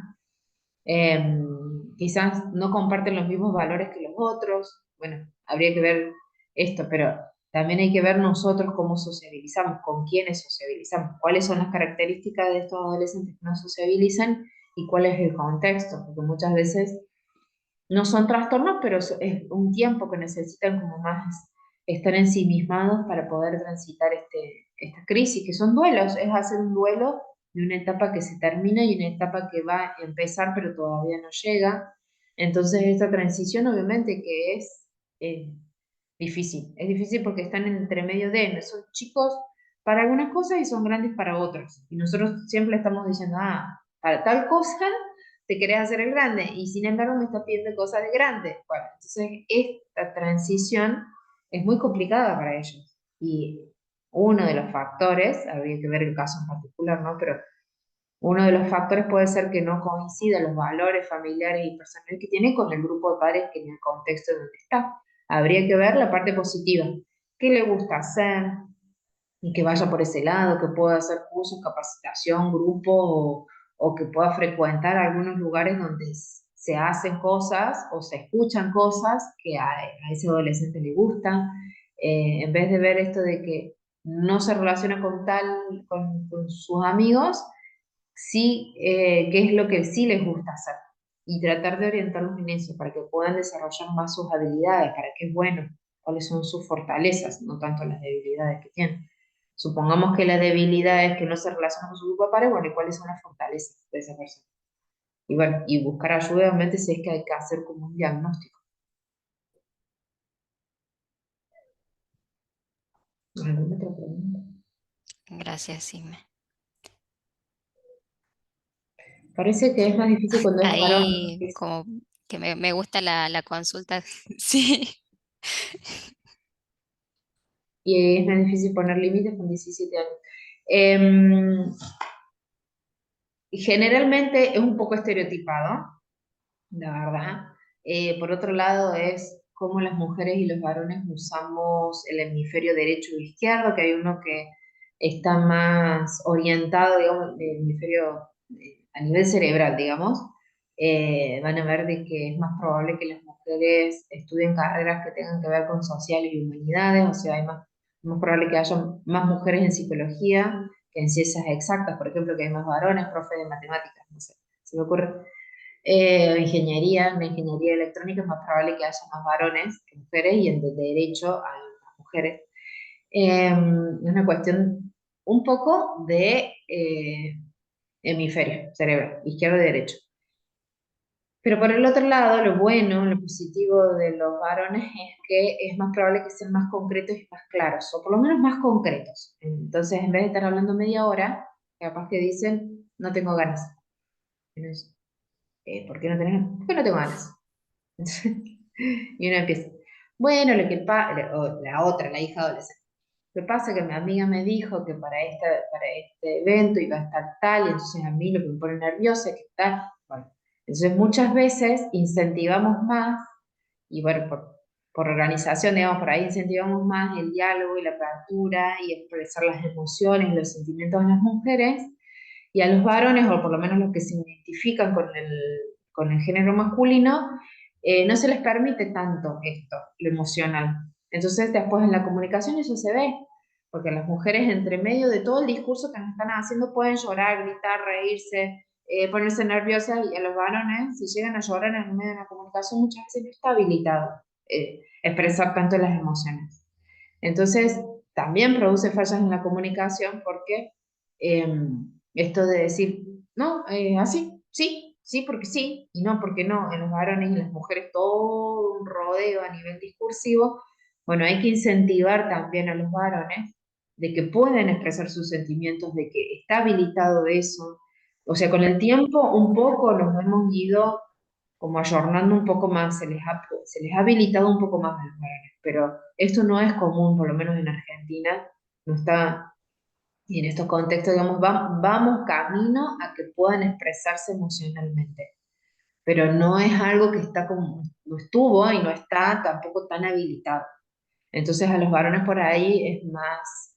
Quizás no comparten los mismos valores que los otros. Bueno, habría que ver esto, pero también hay que ver nosotros cómo sociabilizamos, con quiénes sociabilizamos, cuáles son las características de estos adolescentes que no sociabilizan y cuál es el contexto, porque muchas veces no son trastornos, pero es un tiempo que necesitan como más estar ensimismados para poder transitar esta crisis, que son duelos, es hacer un duelo de una etapa que se termina y una etapa que va a empezar, pero todavía no llega. Entonces, esta transición obviamente que eh, es difícil porque están entre medio de, son chicos para algunas cosas y son grandes para otras. Y nosotros siempre estamos diciendo, para tal cosa te querés hacer el grande y sin embargo me estás pidiendo cosas de grande. Bueno, entonces esta transición es muy complicada para ellos. Y uno de los factores, habría que ver el caso en particular, ¿no? Pero uno de los factores puede ser que no coincidan los valores familiares y personales que tiene con el grupo de padres que en el contexto donde está. Habría que ver la parte positiva. ¿Qué le gusta hacer? Y que vaya por ese lado, que pueda hacer cursos, capacitación, grupo o que pueda frecuentar algunos lugares donde se hacen cosas o se escuchan cosas que a ese adolescente le gusta, en vez de ver esto de que no se relaciona con sus amigos, sí, qué es lo que sí les gusta hacer y tratar de orientarlos en eso para que puedan desarrollar más sus habilidades, para qué es bueno, cuáles son sus fortalezas, no tanto las debilidades que tienen. Supongamos que la debilidad es que no se relaciona con su grupo de pares, bueno, ¿y cuáles son las fortalezas de esa persona? Y bueno, y buscar ayuda, obviamente, si es que hay que hacer como un diagnóstico. ¿Alguna otra pregunta? Gracias, Sime. Parece que es más difícil cuando es varón. Ahí como que me gusta la consulta. Sí. Y es más difícil poner límites con 17 años. Em, Generalmente es un poco estereotipado, la verdad. Por otro lado, es cómo las mujeres y los varones usamos el hemisferio derecho y izquierdo, que hay uno que está más orientado, digamos, el hemisferio a nivel cerebral, digamos. Van a ver de que es más probable que las mujeres estudien carreras que tengan que ver con sociales y humanidades, o sea, hay más probable que haya más mujeres en psicología que en ciencias exactas, por ejemplo, que hay más varones, profes de matemáticas, no sé, se me ocurre. En ingeniería electrónica es más probable que haya más varones que mujeres y en de derecho hay más mujeres. Es una cuestión un poco de hemisferio cerebral, izquierdo y derecho. Pero por el otro lado, lo bueno, lo positivo de los varones es que es más probable que sean más concretos y más claros, o por lo menos más concretos. Entonces, en vez de estar hablando media hora, capaz que dicen, no tengo ganas. ¿Por qué no tenés ganas? Porque no tengo ganas. Y uno empieza, bueno, lo que o la otra, la hija adolescente. Lo que pasa es que mi amiga me dijo que para este evento iba a estar tal, y entonces a mí lo que me pone nerviosa es que tal. Bueno, entonces muchas veces incentivamos más, y bueno, por organización, digamos, por ahí incentivamos más el diálogo y la apertura y expresar las emociones y los sentimientos de las mujeres, y a los varones, o por lo menos los que se identifican con el género masculino, no se les permite tanto esto, lo emocional. Entonces, después en la comunicación eso se ve, porque las mujeres entre medio de todo el discurso que nos están haciendo pueden llorar, gritar, reírse, ponerse nerviosas, y a los varones, si llegan a llorar en el medio de la comunicación, muchas veces no está habilitado expresar tanto las emociones. Entonces, también produce fallas en la comunicación porque esto de decir, no, así, sí, sí porque sí, y no porque no, en los varones y en las mujeres todo un rodeo a nivel discursivo. Bueno, hay que incentivar también a los varones de que pueden expresar sus sentimientos, de que está habilitado eso. O sea, con el tiempo un poco nos hemos ido como ayornando un poco más, se les ha habilitado un poco más a los varones, pero esto no es común, por lo menos en Argentina, no está, y en estos contextos, digamos, vamos camino a que puedan expresarse emocionalmente, pero no es algo que está como, no estuvo y no está tampoco tan habilitado. Entonces a los varones por ahí es más,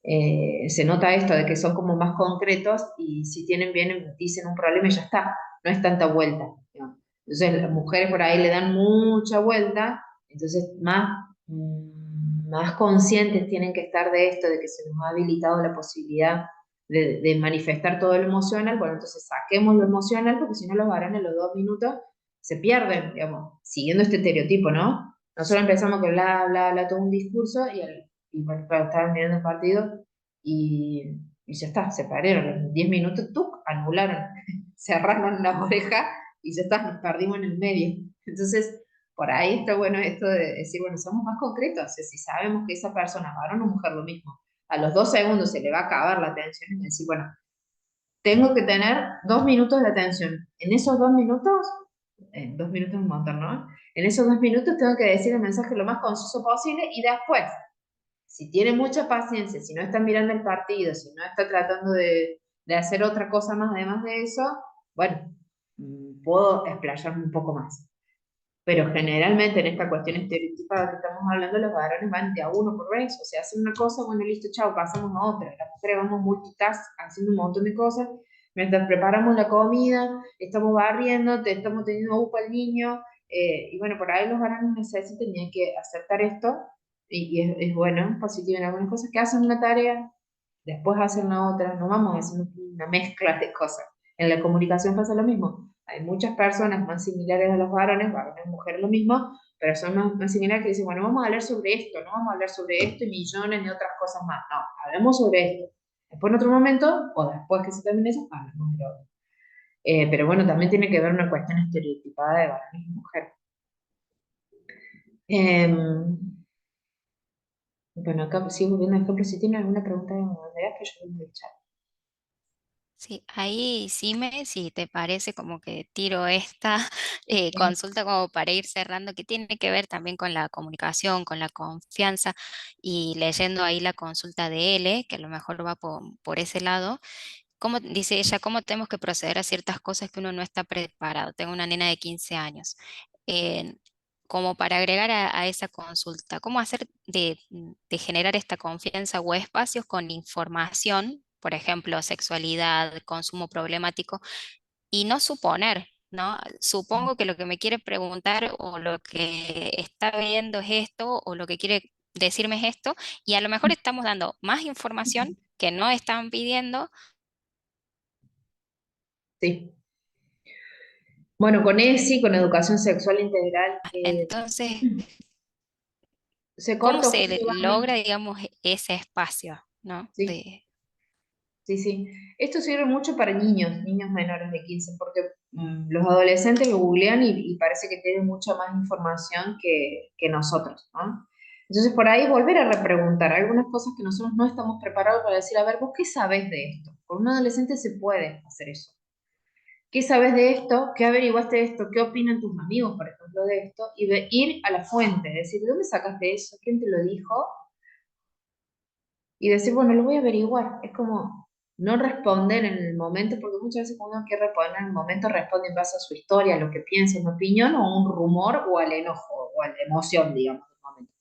se nota esto de que son como más concretos y si tienen bien, dicen un problema y ya está, no es tanta vuelta, digamos. Entonces las mujeres por ahí le dan mucha vuelta, entonces más conscientes tienen que estar de esto, de que se nos ha habilitado la posibilidad de manifestar todo lo emocional. Bueno, entonces saquemos lo emocional, porque si no los varones a los 2 minutos se pierden, digamos, siguiendo este estereotipo, ¿no? Nosotros empezamos con bla, bla, bla, todo un discurso y bueno, claro, estaban mirando el partido y ya está, se pararon. En 10 minutos, ¡tuc! Anularon, cerraron la oreja y ya está, nos perdimos en el medio. Entonces, por ahí está bueno esto de decir, bueno, somos más concretos. O sea, si sabemos que esa persona, varón o mujer, lo mismo, a los 2 segundos se le va a acabar la atención y decir, bueno, tengo que tener 2 minutos de atención. En esos 2 minutos, en 2 minutos es un montón, ¿no? En esos 2 minutos tengo que decir el mensaje lo más conciso posible y después, si tiene mucha paciencia, si no está mirando el partido, si no está tratando de hacer otra cosa más además de eso, bueno, puedo explayarme un poco más. Pero generalmente en esta cuestión estereotipada que estamos hablando, los varones van de a uno por vez, o sea, hacen una cosa, bueno, listo, chao, pasamos a otra. Las mujeres vamos multitask, haciendo un montón de cosas, mientras preparamos la comida, estamos barriendo, estamos teniendo upa al niño, y bueno, por ahí los varones necesitan, tienen que aceptar esto, y es bueno, es positivo en algunas cosas, que hacen una tarea, después hacen la otra, no vamos haciendo una mezcla de cosas. En la comunicación pasa lo mismo. Hay muchas personas más similares a los varones, mujeres lo mismo, pero son más similares que dicen, bueno, vamos a hablar sobre esto, no vamos a hablar sobre esto y millones de otras cosas más. No, hablemos sobre esto. Después en otro momento, o después que se termine eso, hablamos de lo otro. Pero bueno, también tiene que ver una cuestión estereotipada de varones y mujeres. Em, bueno, acá sigo viendo ejemplos. Si tienen alguna pregunta de Andrea, que yo vengo a echar. Sí, ahí sí si te parece como que tiro esta Sí, consulta como para ir cerrando, que tiene que ver también con la comunicación, con la confianza y leyendo ahí la consulta de L, que a lo mejor va por ese lado. ¿Cómo, dice ella, cómo tenemos que proceder a ciertas cosas que uno no está preparado? Tengo una nena de 15 años. Eh, Como para agregar a esa consulta, ¿cómo hacer de generar esta confianza o espacios con información, por ejemplo, sexualidad, consumo problemático, y no suponer, ¿no? Supongo que lo que me quiere preguntar o lo que está viendo es esto o lo que quiere decirme es esto, y a lo mejor estamos dando más información que no están pidiendo. sí. Bueno, con ESI, con educación sexual integral, Entonces, se ¿cómo corta se justo, logra, Vane. digamos, ese espacio, ¿no? Sí, sí, sí. Esto sirve mucho para niños, niños menores de 15, porque los adolescentes lo googlean y parece que tienen mucha más información que nosotros, ¿no? Entonces, por ahí volver a repreguntar algunas cosas que nosotros no estamos preparados para decir, a ver, ¿vos qué sabés de esto? Con un adolescente se puede hacer eso. ¿Qué sabes de esto? ¿Qué averiguaste de esto? ¿Qué opinan tus amigos, por ejemplo, de esto? Y ir a la fuente, decir, ¿de dónde sacaste eso? ¿Quién te lo dijo? Y decir, bueno, lo voy a averiguar. Es como no responder en el momento, porque muchas veces cuando uno quiere responder en el momento, responde en base a su historia, a lo que piensa, una opinión, o a un rumor, o al enojo, o a la emoción, digamos, del momento.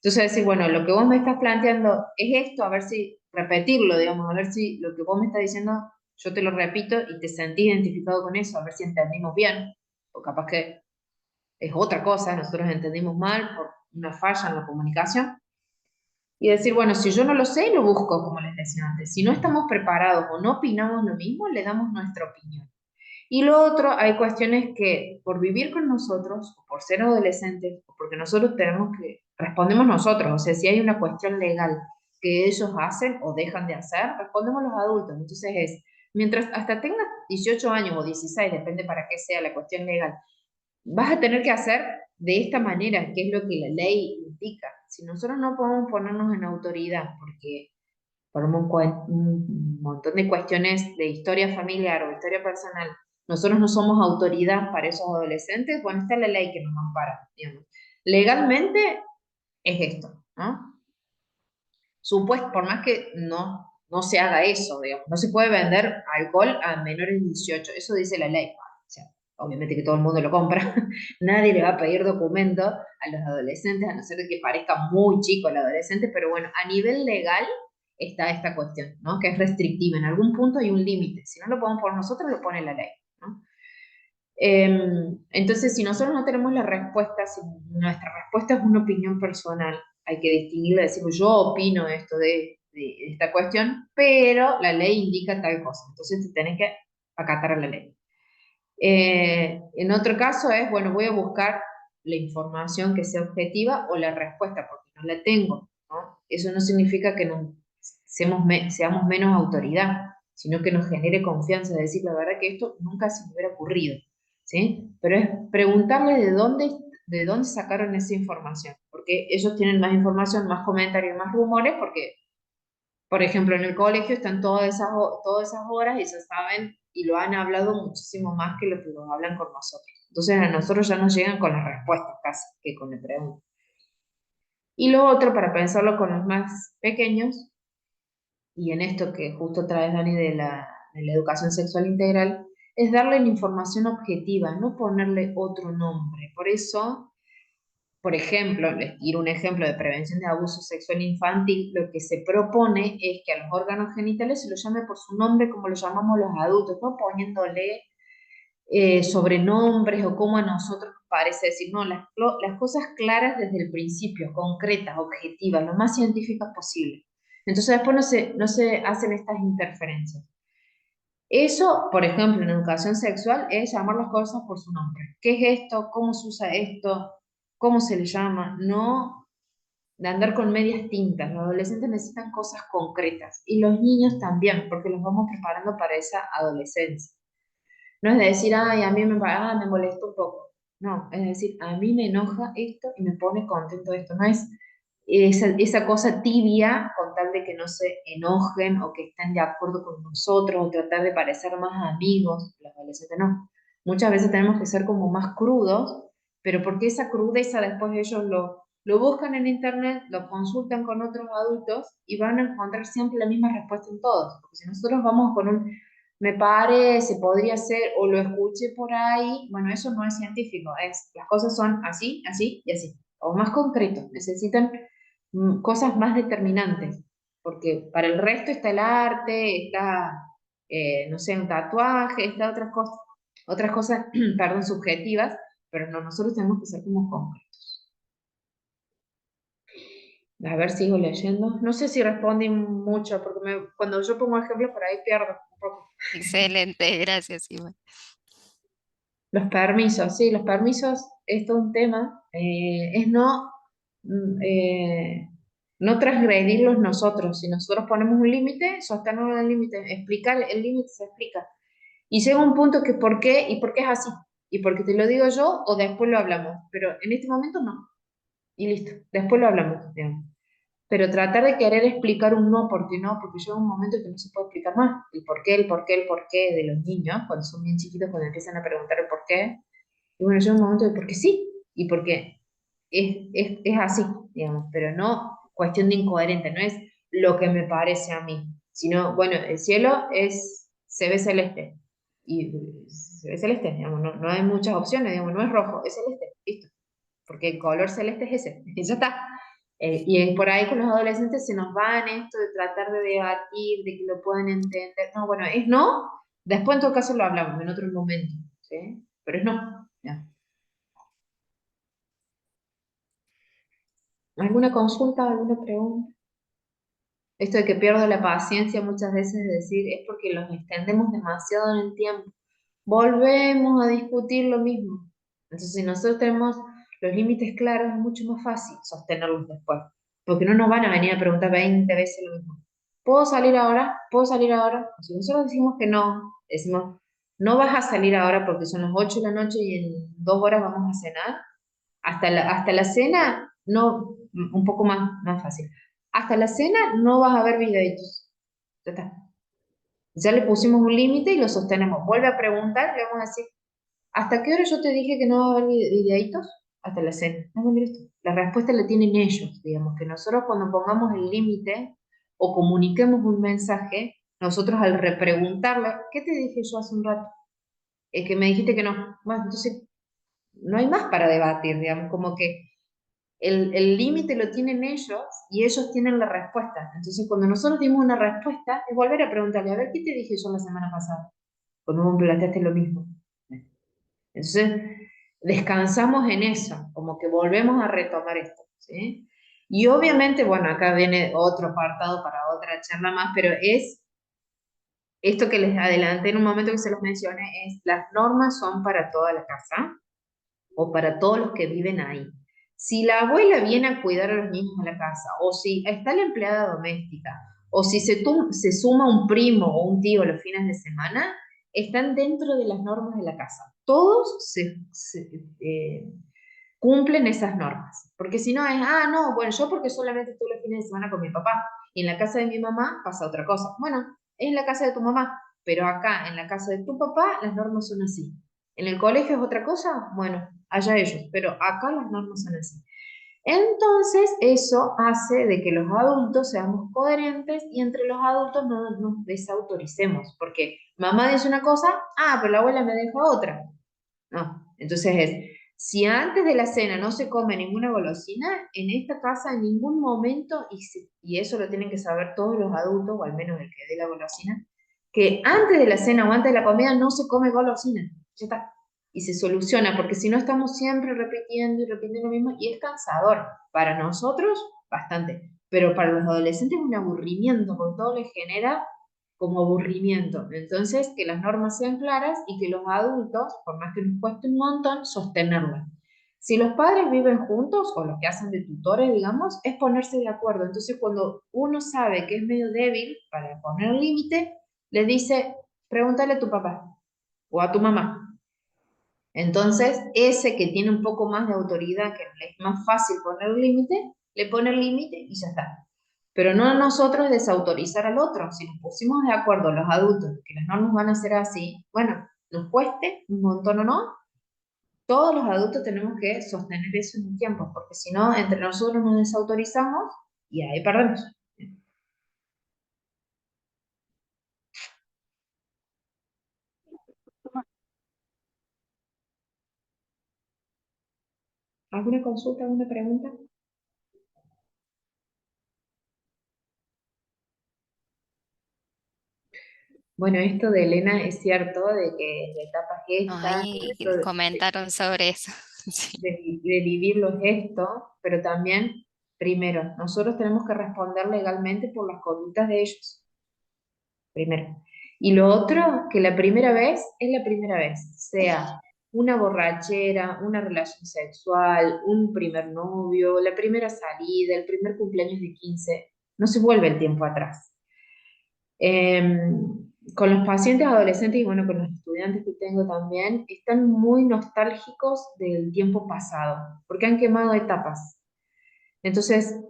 Entonces decir, bueno, lo que vos me estás planteando es esto, a ver si, repetirlo, digamos, a ver si lo que vos me estás diciendo, yo te lo repito y te sentís identificado con eso, a ver si entendimos bien, o capaz que es otra cosa, nosotros entendimos mal por una falla en la comunicación. Y decir, bueno, si yo no lo sé, lo busco, como les decía antes. Si no estamos preparados o no opinamos lo mismo, le damos nuestra opinión. Y lo otro, hay cuestiones que por vivir con nosotros, o por ser adolescentes, o porque nosotros tenemos que, respondemos nosotros, o sea, si hay una cuestión legal que ellos hacen o dejan de hacer, respondemos los adultos. Entonces es, mientras hasta tengas 18 años o 16, depende para qué sea la cuestión legal, vas a tener que hacer de esta manera, que es lo que la ley indica. Si nosotros no podemos ponernos en autoridad, porque por un montón de cuestiones de historia familiar o historia personal, nosotros no somos autoridad para esos adolescentes, bueno, está la ley que nos ampara, digamos. Legalmente es esto, ¿no? Supuesto, por más que no se haga eso, digamos, no se puede vender alcohol a menores de 18, eso dice la ley. O sea, obviamente que todo el mundo lo compra, nadie le va a pedir documento a los adolescentes, a no ser que parezca muy chico el adolescente, pero bueno, a nivel legal está esta cuestión, ¿no? Que es restrictiva, en algún punto hay un límite, si no lo podemos poner nosotros, lo pone la ley, ¿no? Entonces, si nosotros no tenemos la respuesta, si nuestra respuesta es una opinión personal, hay que distinguirla, decir, yo opino esto de esta cuestión, pero la ley indica tal cosa, entonces te tenés que acatar a la ley. En otro caso es, bueno, voy a buscar la información que sea objetiva o la respuesta, porque no la tengo, ¿no? Eso no significa que no seamos menos autoridad, sino que nos genere confianza, de decir, la verdad que esto nunca se me hubiera ocurrido, ¿sí? Pero es preguntarle de dónde sacaron esa información, porque ellos tienen más información, más comentarios, más rumores, porque por ejemplo, en el colegio están todas esas horas y ya saben y lo han hablado muchísimo más que lo que los hablan con nosotros. Entonces a nosotros ya nos llegan con las respuestas casi que con la pregunta. Y lo otro, para pensarlo con los más pequeños, y en esto que justo traes, Dani, de la educación sexual integral, es darle la información objetiva, no ponerle otro nombre. Por eso por ejemplo, les tiro un ejemplo de prevención de abuso sexual infantil, lo que se propone es que a los órganos genitales se los llame por su nombre como lo llamamos los adultos, no poniéndole sobrenombres o como a nosotros nos parece decir, no, las cosas claras desde el principio, concretas, objetivas, lo más científicas posible. Entonces después no se hacen estas interferencias. Eso, por ejemplo, en educación sexual es llamar las cosas por su nombre. ¿Qué es esto? ¿Cómo se usa esto? ¿Cómo se le llama? No de andar con medias tintas. Los adolescentes necesitan cosas concretas y los niños también, porque los vamos preparando para esa adolescencia. No es de decir, ay, a mí me molesta un poco. No, es decir, a mí me enoja esto y me pone contento esto. No es esa cosa tibia con tal de que no se enojen o que estén de acuerdo con nosotros o tratar de parecer más amigos. Los adolescentes no. Muchas veces tenemos que ser como más crudos, pero porque esa crudeza después ellos lo buscan en internet, lo consultan con otros adultos y van a encontrar siempre la misma respuesta en todos. Porque si nosotros vamos con un me parece, podría ser, o lo escuché por ahí, bueno, eso no es científico, las cosas son así, así y así, o más concreto, necesitan cosas más determinantes, porque para el resto está el arte, está, no sé, un tatuaje, está otras cosas, perdón, subjetivas, pero no, nosotros tenemos que ser como concretos. A ver, sigo leyendo. No sé si respondí mucho, porque cuando yo pongo ejemplos por ahí pierdo un poco. Excelente, gracias, Iván. Los permisos, sí, los permisos es todo un tema. Es mm, eh, no transgredirlos nosotros. Si nosotros ponemos un límite, sostener el límite, explicar el límite se explica. Y llega un punto que por qué es así. Y porque te lo digo yo o después lo hablamos. Pero en este momento no. Y listo, después lo hablamos, digamos. Pero tratar de querer explicar un no, porque no, porque llega un momento que no se puede explicar más. El por qué de los niños, cuando son bien chiquitos, cuando empiezan a preguntar el por qué. Y bueno, llega un momento de porque sí, y porque es así, digamos, pero no cuestión de incoherente, no es lo que me parece a mí, sino, bueno, el cielo se ve celeste, y se ve celeste, digamos, no hay muchas opciones, digamos, no es rojo, es celeste, listo, porque el color celeste es ese, y ya está. Y por ahí con los adolescentes se nos va en esto de tratar de debatir, de que lo puedan entender. No, bueno, es no, después en todo caso lo hablamos en otro momento, ¿sí? Pero es no. Ya. ¿Alguna consulta, alguna pregunta? Esto de que pierdo la paciencia muchas veces de decir es porque los extendemos demasiado en el tiempo. Volvemos a discutir lo mismo. Entonces, si nosotros tenemos los límites claros, es mucho más fácil sostenerlos después. Porque no nos van a venir a preguntar 20 veces lo mismo. ¿Puedo salir ahora? ¿Puedo salir ahora? Si nosotros decimos que no, decimos, no vas a salir ahora porque son las 8 de la noche y en 2 horas vamos a cenar, hasta la cena, no, un poco más fácil. Hasta la cena no vas a ver videitos. Ya está. Ya le pusimos un límite y lo sostenemos. Vuelve a preguntar, le vamos a decir, ¿hasta qué hora yo te dije que no va a haber videitos? Hasta la cena. No, mira esto. La respuesta la tienen ellos, digamos, que nosotros cuando pongamos el límite o comuniquemos un mensaje, nosotros al repreguntarle, ¿qué te dije yo hace un rato? Es que me dijiste que no. Bueno, entonces no hay más para debatir, digamos, como que el límite lo tienen ellos y ellos tienen la respuesta. Entonces, cuando nosotros dimos una respuesta, es volver a preguntarle, a ver, ¿qué te dije yo la semana pasada? Cuando vos me planteaste lo mismo. Entonces, descansamos en eso, como que volvemos a retomar esto, ¿sí? Y obviamente, bueno, acá viene otro apartado para otra charla más, pero es esto que les adelanté en un momento que se los mencioné, es las normas son para toda la casa o para todos los que viven ahí. Si la abuela viene a cuidar a los niños en la casa, o si está la empleada doméstica, o si se suma un primo o un tío los fines de semana, están dentro de las normas de la casa. Todos cumplen esas normas. Porque si no es, no, bueno, yo porque solamente estoy los fines de semana con mi papá, y en la casa de mi mamá pasa otra cosa. Bueno, es en la casa de tu mamá, pero acá, en la casa de tu papá, las normas son así. ¿En el colegio es otra cosa? Bueno, allá ellos, pero acá las normas son así. Entonces, eso hace de que los adultos seamos coherentes y entre los adultos no nos desautoricemos, porque mamá dice una cosa, pero la abuela me deja otra. No, entonces si antes de la cena no se come ninguna golosina, en esta casa en ningún momento, y eso lo tienen que saber todos los adultos, o al menos el que dé la golosina, que antes de la cena o antes de la comida no se come golosina. Ya está. Y se soluciona, porque si no estamos siempre repitiendo y repitiendo lo mismo, y es cansador. Para nosotros, bastante. Pero para los adolescentes es un aburrimiento, porque todo les genera como aburrimiento. Entonces, que las normas sean claras y que los adultos, por más que nos cueste un montón, sostenerlas. Si los padres viven juntos, o los que hacen de tutores, digamos, es ponerse de acuerdo. Entonces, cuando uno sabe que es medio débil para poner límite, le dice, pregúntale a tu papá o a tu mamá. Entonces, ese que tiene un poco más de autoridad, que le es más fácil poner límite, le pone el límite y ya está. Pero no nosotros desautorizar al otro. Si nos pusimos de acuerdo los adultos que las normas van a ser así, bueno, nos cueste un montón o no, todos los adultos tenemos que sostener eso en un tiempo, porque si no, entre nosotros nos desautorizamos y ahí perdemos. ¿Alguna consulta, alguna pregunta? Bueno, esto de Elena es cierto, de que la etapa gesta, Ahí esto comentaron sobre eso. Sí. de vivirlo es esto, pero también, primero, nosotros tenemos que responder legalmente por las conductas de ellos, primero. Y lo otro, que la primera vez es la primera vez, sea una borrachera, una relación sexual, un primer novio, la primera salida, el primer cumpleaños de 15, no se vuelve el tiempo atrás. Con los pacientes adolescentes y bueno, con los estudiantes que tengo también, están muy nostálgicos del tiempo pasado, porque han quemado etapas. Entonces,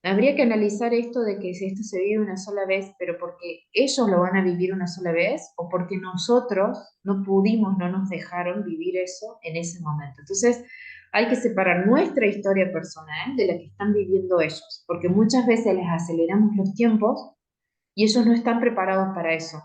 habría que analizar esto de que si esto se vive una sola vez, pero porque ellos lo van a vivir una sola vez o porque nosotros no pudimos, no nos dejaron vivir eso en ese momento. Entonces, hay que separar nuestra historia personal de la que están viviendo ellos, porque muchas veces les aceleramos los tiempos y ellos no están preparados para eso.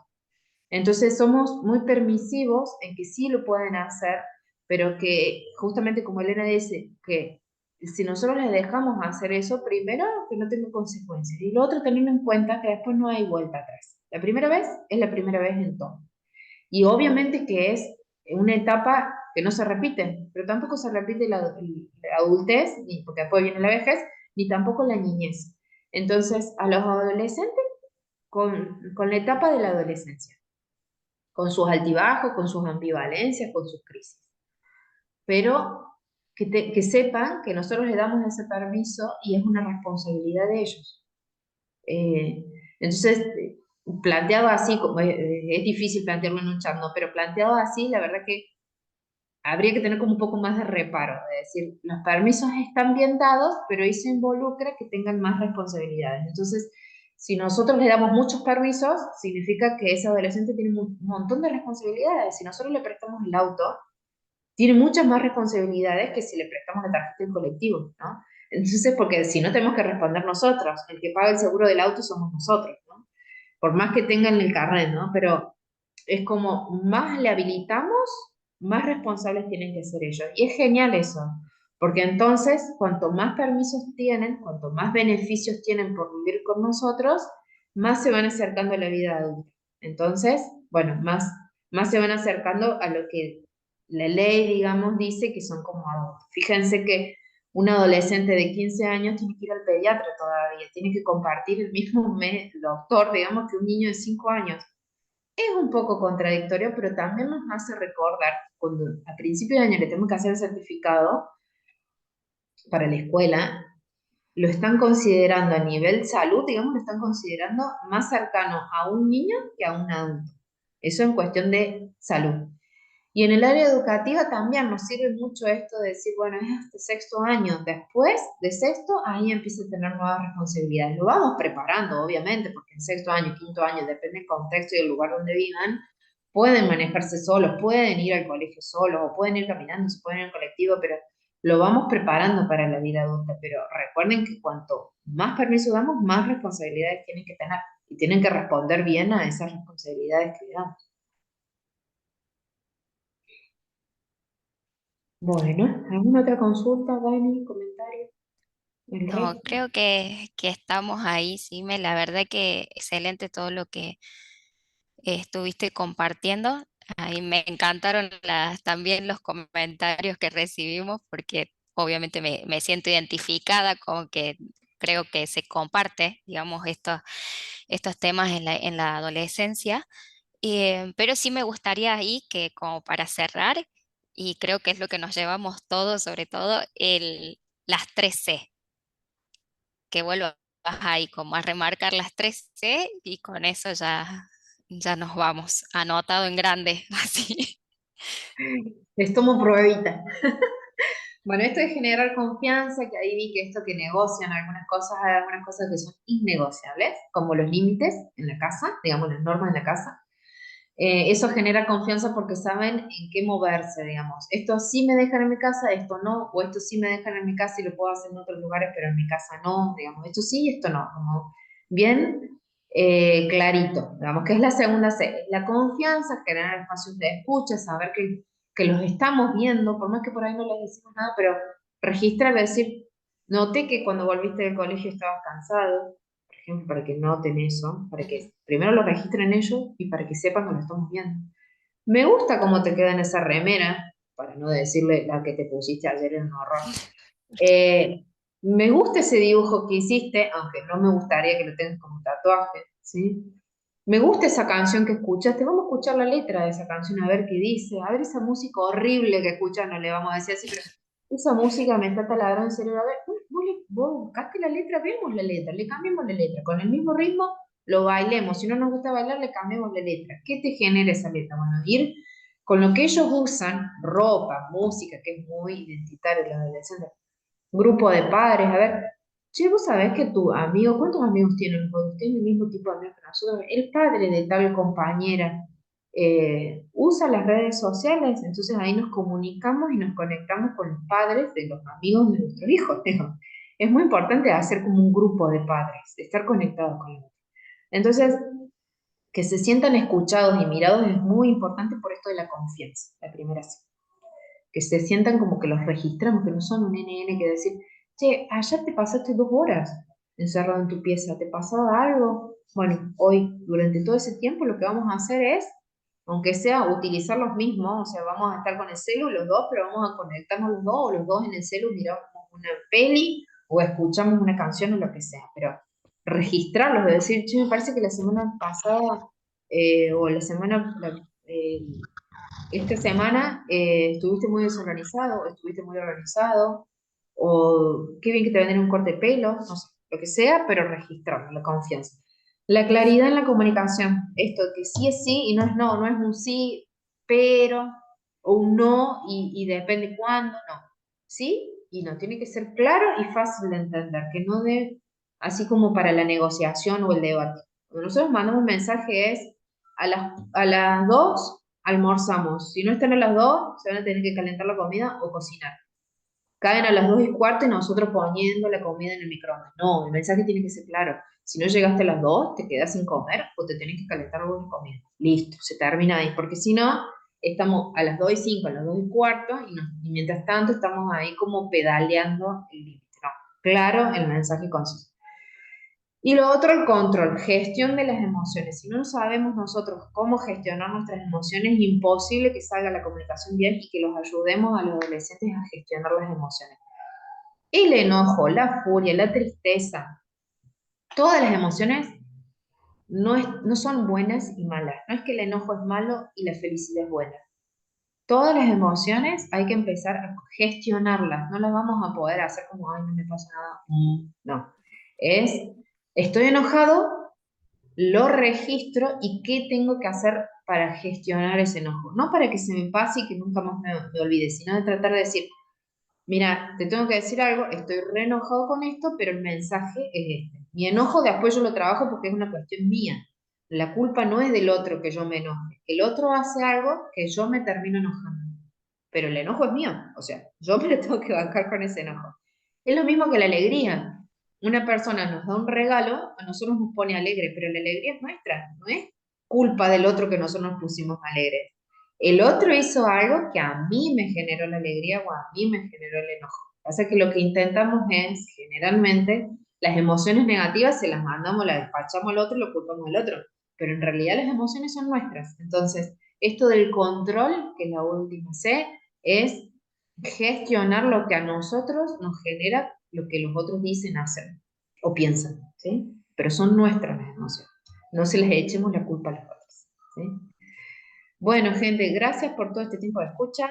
Entonces somos muy permisivos en que sí lo pueden hacer, pero que justamente como Elena dice, que si nosotros les dejamos hacer eso, primero que no tenga consecuencias y lo otro teniendo en cuenta que después no hay vuelta atrás. La primera vez es la primera vez en todo. Y obviamente que es una etapa que no se repite, pero tampoco se repite la adultez, ni porque después viene la vejez, ni tampoco la niñez. Entonces, a los adolescentes con la etapa de la adolescencia, con sus altibajos, con sus ambivalencias, con sus crisis. Pero que sepan que nosotros le damos ese permiso y es una responsabilidad de ellos. Eh, entonces, planteado así, como es difícil plantearlo en un chat, ¿no? Pero planteado así, la verdad que habría que tener como un poco más de reparo, es decir, los permisos están bien dados, pero eso involucra que tengan más responsabilidades. Entonces, si nosotros le damos muchos permisos, significa que ese adolescente tiene un montón de responsabilidades. Si nosotros le prestamos el auto, tiene muchas más responsabilidades que si le prestamos la tarjeta del colectivo, ¿no? Entonces, porque si no tenemos que responder nosotros, el que paga el seguro del auto somos nosotros, ¿no? Por más que tengan el carnet, ¿no? Pero es como más le habilitamos, más responsables tienen que ser ellos. Y es genial eso, porque entonces, cuanto más permisos tienen, cuanto más beneficios tienen por vivir con nosotros, más se van acercando a la vida adulta. Entonces, bueno, más se van acercando a lo que la ley, digamos, dice que son como adultos. Fíjense que un adolescente de 15 años tiene que ir al pediatra todavía, tiene que compartir el mismo doctor, digamos, que un niño de 5 años. Es un poco contradictorio, pero también nos hace recordar cuando a principio de año le tenemos que hacer el certificado para la escuela, lo están considerando a nivel salud, digamos, lo están considerando más cercano a un niño que a un adulto. Eso en cuestión de salud. Y en el área educativa también nos sirve mucho esto de decir, bueno, es hasta sexto año. Después de sexto, ahí empieza a tener nuevas responsabilidades. Lo vamos preparando, obviamente, porque en sexto año, quinto año, depende del contexto y el lugar donde vivan, pueden manejarse solos, pueden ir al colegio solos, o pueden ir caminando, se pueden ir en colectivo, pero lo vamos preparando para la vida adulta. Pero recuerden que cuanto más permiso damos, más responsabilidades tienen que tener y tienen que responder bien a esas responsabilidades que damos. Bueno, ¿alguna otra consulta, Dani, comentario? El No, resto. creo que estamos ahí, sí, la verdad que excelente todo lo que estuviste compartiendo. Ahí me encantaron también los comentarios que recibimos porque obviamente me siento identificada con que creo que se comparte, digamos, estos temas en la adolescencia. Pero sí me gustaría ahí que como para cerrar, y creo que es lo que nos llevamos todos, sobre todo, las 3C, que vuelvas ahí como a remarcar las 3C y con eso ya nos vamos, anotado en grande, así. Les tomo pruebita. Bueno, esto de generar confianza, que ahí vi que esto que negocian algunas cosas, hay algunas cosas que son innegociables, como los límites en la casa, digamos, las normas en la casa. Eso genera confianza porque saben en qué moverse, digamos. Esto sí me dejan en mi casa, esto no, o esto sí me dejan en mi casa y lo puedo hacer en otros lugares, pero en mi casa no, digamos, esto sí y esto no, como bien clarito, digamos, que es la segunda C, es la confianza, generar espacios de escucha, saber que los estamos viendo, por más que por ahí no les decimos nada, pero registrar, decir, noté que cuando volviste del colegio estabas cansado, por ejemplo, para que noten eso, para que Ujú. primero lo registren ellos y para que sepan que lo estamos viendo. Me gusta cómo te queda en esa remera, para no decirle la que te pusiste ayer en un horror. Eh, Me gusta ese dibujo que hiciste, aunque no me gustaría que lo tengas como tatuaje, ¿sí? Me gusta esa canción que escuchaste. Vamos a escuchar la letra de esa canción, a ver qué dice. A ver esa música horrible que escuchas, no le vamos a decir así, pero esa música me está taladrando el cerebro. A ver, vos buscaste la letra, vemos la letra, le cambiamos la letra. Con el mismo ritmo lo bailemos. Si no nos gusta bailar, le cambiamos la letra. ¿Qué te genera esa letra? Bueno, ir con lo que ellos usan, ropa, música, que es muy identitario de los adolescentes, grupo de padres, a ver, che, vos sabés que tu amigo, ¿cuántos amigos tienen? Porque tienen el mismo tipo de amigos que nosotros. El padre de tal compañera usa las redes sociales, entonces ahí nos comunicamos y nos conectamos con los padres de los amigos de nuestros hijos. Digo. Es muy importante hacer como un grupo de padres, estar conectados con ellos. Entonces, que se sientan escuchados y mirados es muy importante por esto de la confianza, la primera sí, que se sientan como que los registramos, que no son un NN que decir, che, ayer te pasaste 2 horas encerrado en tu pieza, ¿te pasaba algo? Bueno, hoy, durante todo ese tiempo, lo que vamos a hacer es, aunque sea utilizar los mismos, o sea, vamos a estar con el celu los dos, pero vamos a conectarnos los dos, o los dos en el celu miramos una peli, o escuchamos una canción o lo que sea, pero registrarlos, de decir, che, me parece que la semana pasada, o la semana, esta semana estuviste muy desorganizado, o estuviste muy organizado, o qué bien que te venden un corte de pelo, no sé, lo que sea, pero registrarlo, la confianza. La claridad en la comunicación, esto que sí es sí y no es no, no es un sí, pero, o un no y depende cuándo, no. Sí y no, tiene que ser claro y fácil de entender, que no de, así como para la negociación o el debate. Cuando nosotros mandamos un mensaje es a las 2 almorzamos. Si no están a las 2 se van a tener que calentar la comida o cocinar. Caen a las 2:15 y nosotros poniendo la comida en el microondas. No, el mensaje tiene que ser claro. Si no llegaste a las 2 te quedas sin comer o te tenés que calentar algo de comida. Listo, se termina ahí. Porque si no, estamos a las 2:05, a las 2:15 y mientras tanto estamos ahí como pedaleando el límite. No, claro, el mensaje conciso. Y lo otro, el control, gestión de las emociones. Si no sabemos nosotros cómo gestionar nuestras emociones, es imposible que salga la comunicación bien y que los ayudemos a los adolescentes a gestionar las emociones. El enojo, la furia, la tristeza, todas las emociones no son buenas y malas. No es que el enojo es malo y la felicidad es buena. Todas las emociones hay que empezar a gestionarlas. No las vamos a poder hacer como, ay, no me pasa nada. No. Estoy enojado, lo registro y qué tengo que hacer para gestionar ese enojo. No para que se me pase y que nunca más me olvide, sino de tratar de decir, mira, te tengo que decir algo, estoy re enojado con esto, pero el mensaje es este. Mi enojo después yo lo trabajo porque es una cuestión mía. La culpa no es del otro que yo me enoje. El otro hace algo que yo me termino enojando. Pero el enojo es mío. O sea, yo me lo tengo que bancar con ese enojo. Es lo mismo que la alegría. Una persona nos da un regalo, a nosotros nos pone alegre, pero la alegría es nuestra, no es culpa del otro que nosotros nos pusimos alegres. El otro hizo algo que a mí me generó la alegría o a mí me generó el enojo. Pasa que lo que intentamos es, generalmente, las emociones negativas se las mandamos, las despachamos al otro y lo culpamos al otro. Pero en realidad las emociones son nuestras. Entonces, esto del control, que es la última C, es gestionar lo que a nosotros nos genera lo que los otros dicen hacer o piensan, ¿sí? Pero son nuestras las emociones. No se les echemos la culpa a los otros, ¿sí? Bueno, gente, gracias por todo este tiempo de escucha.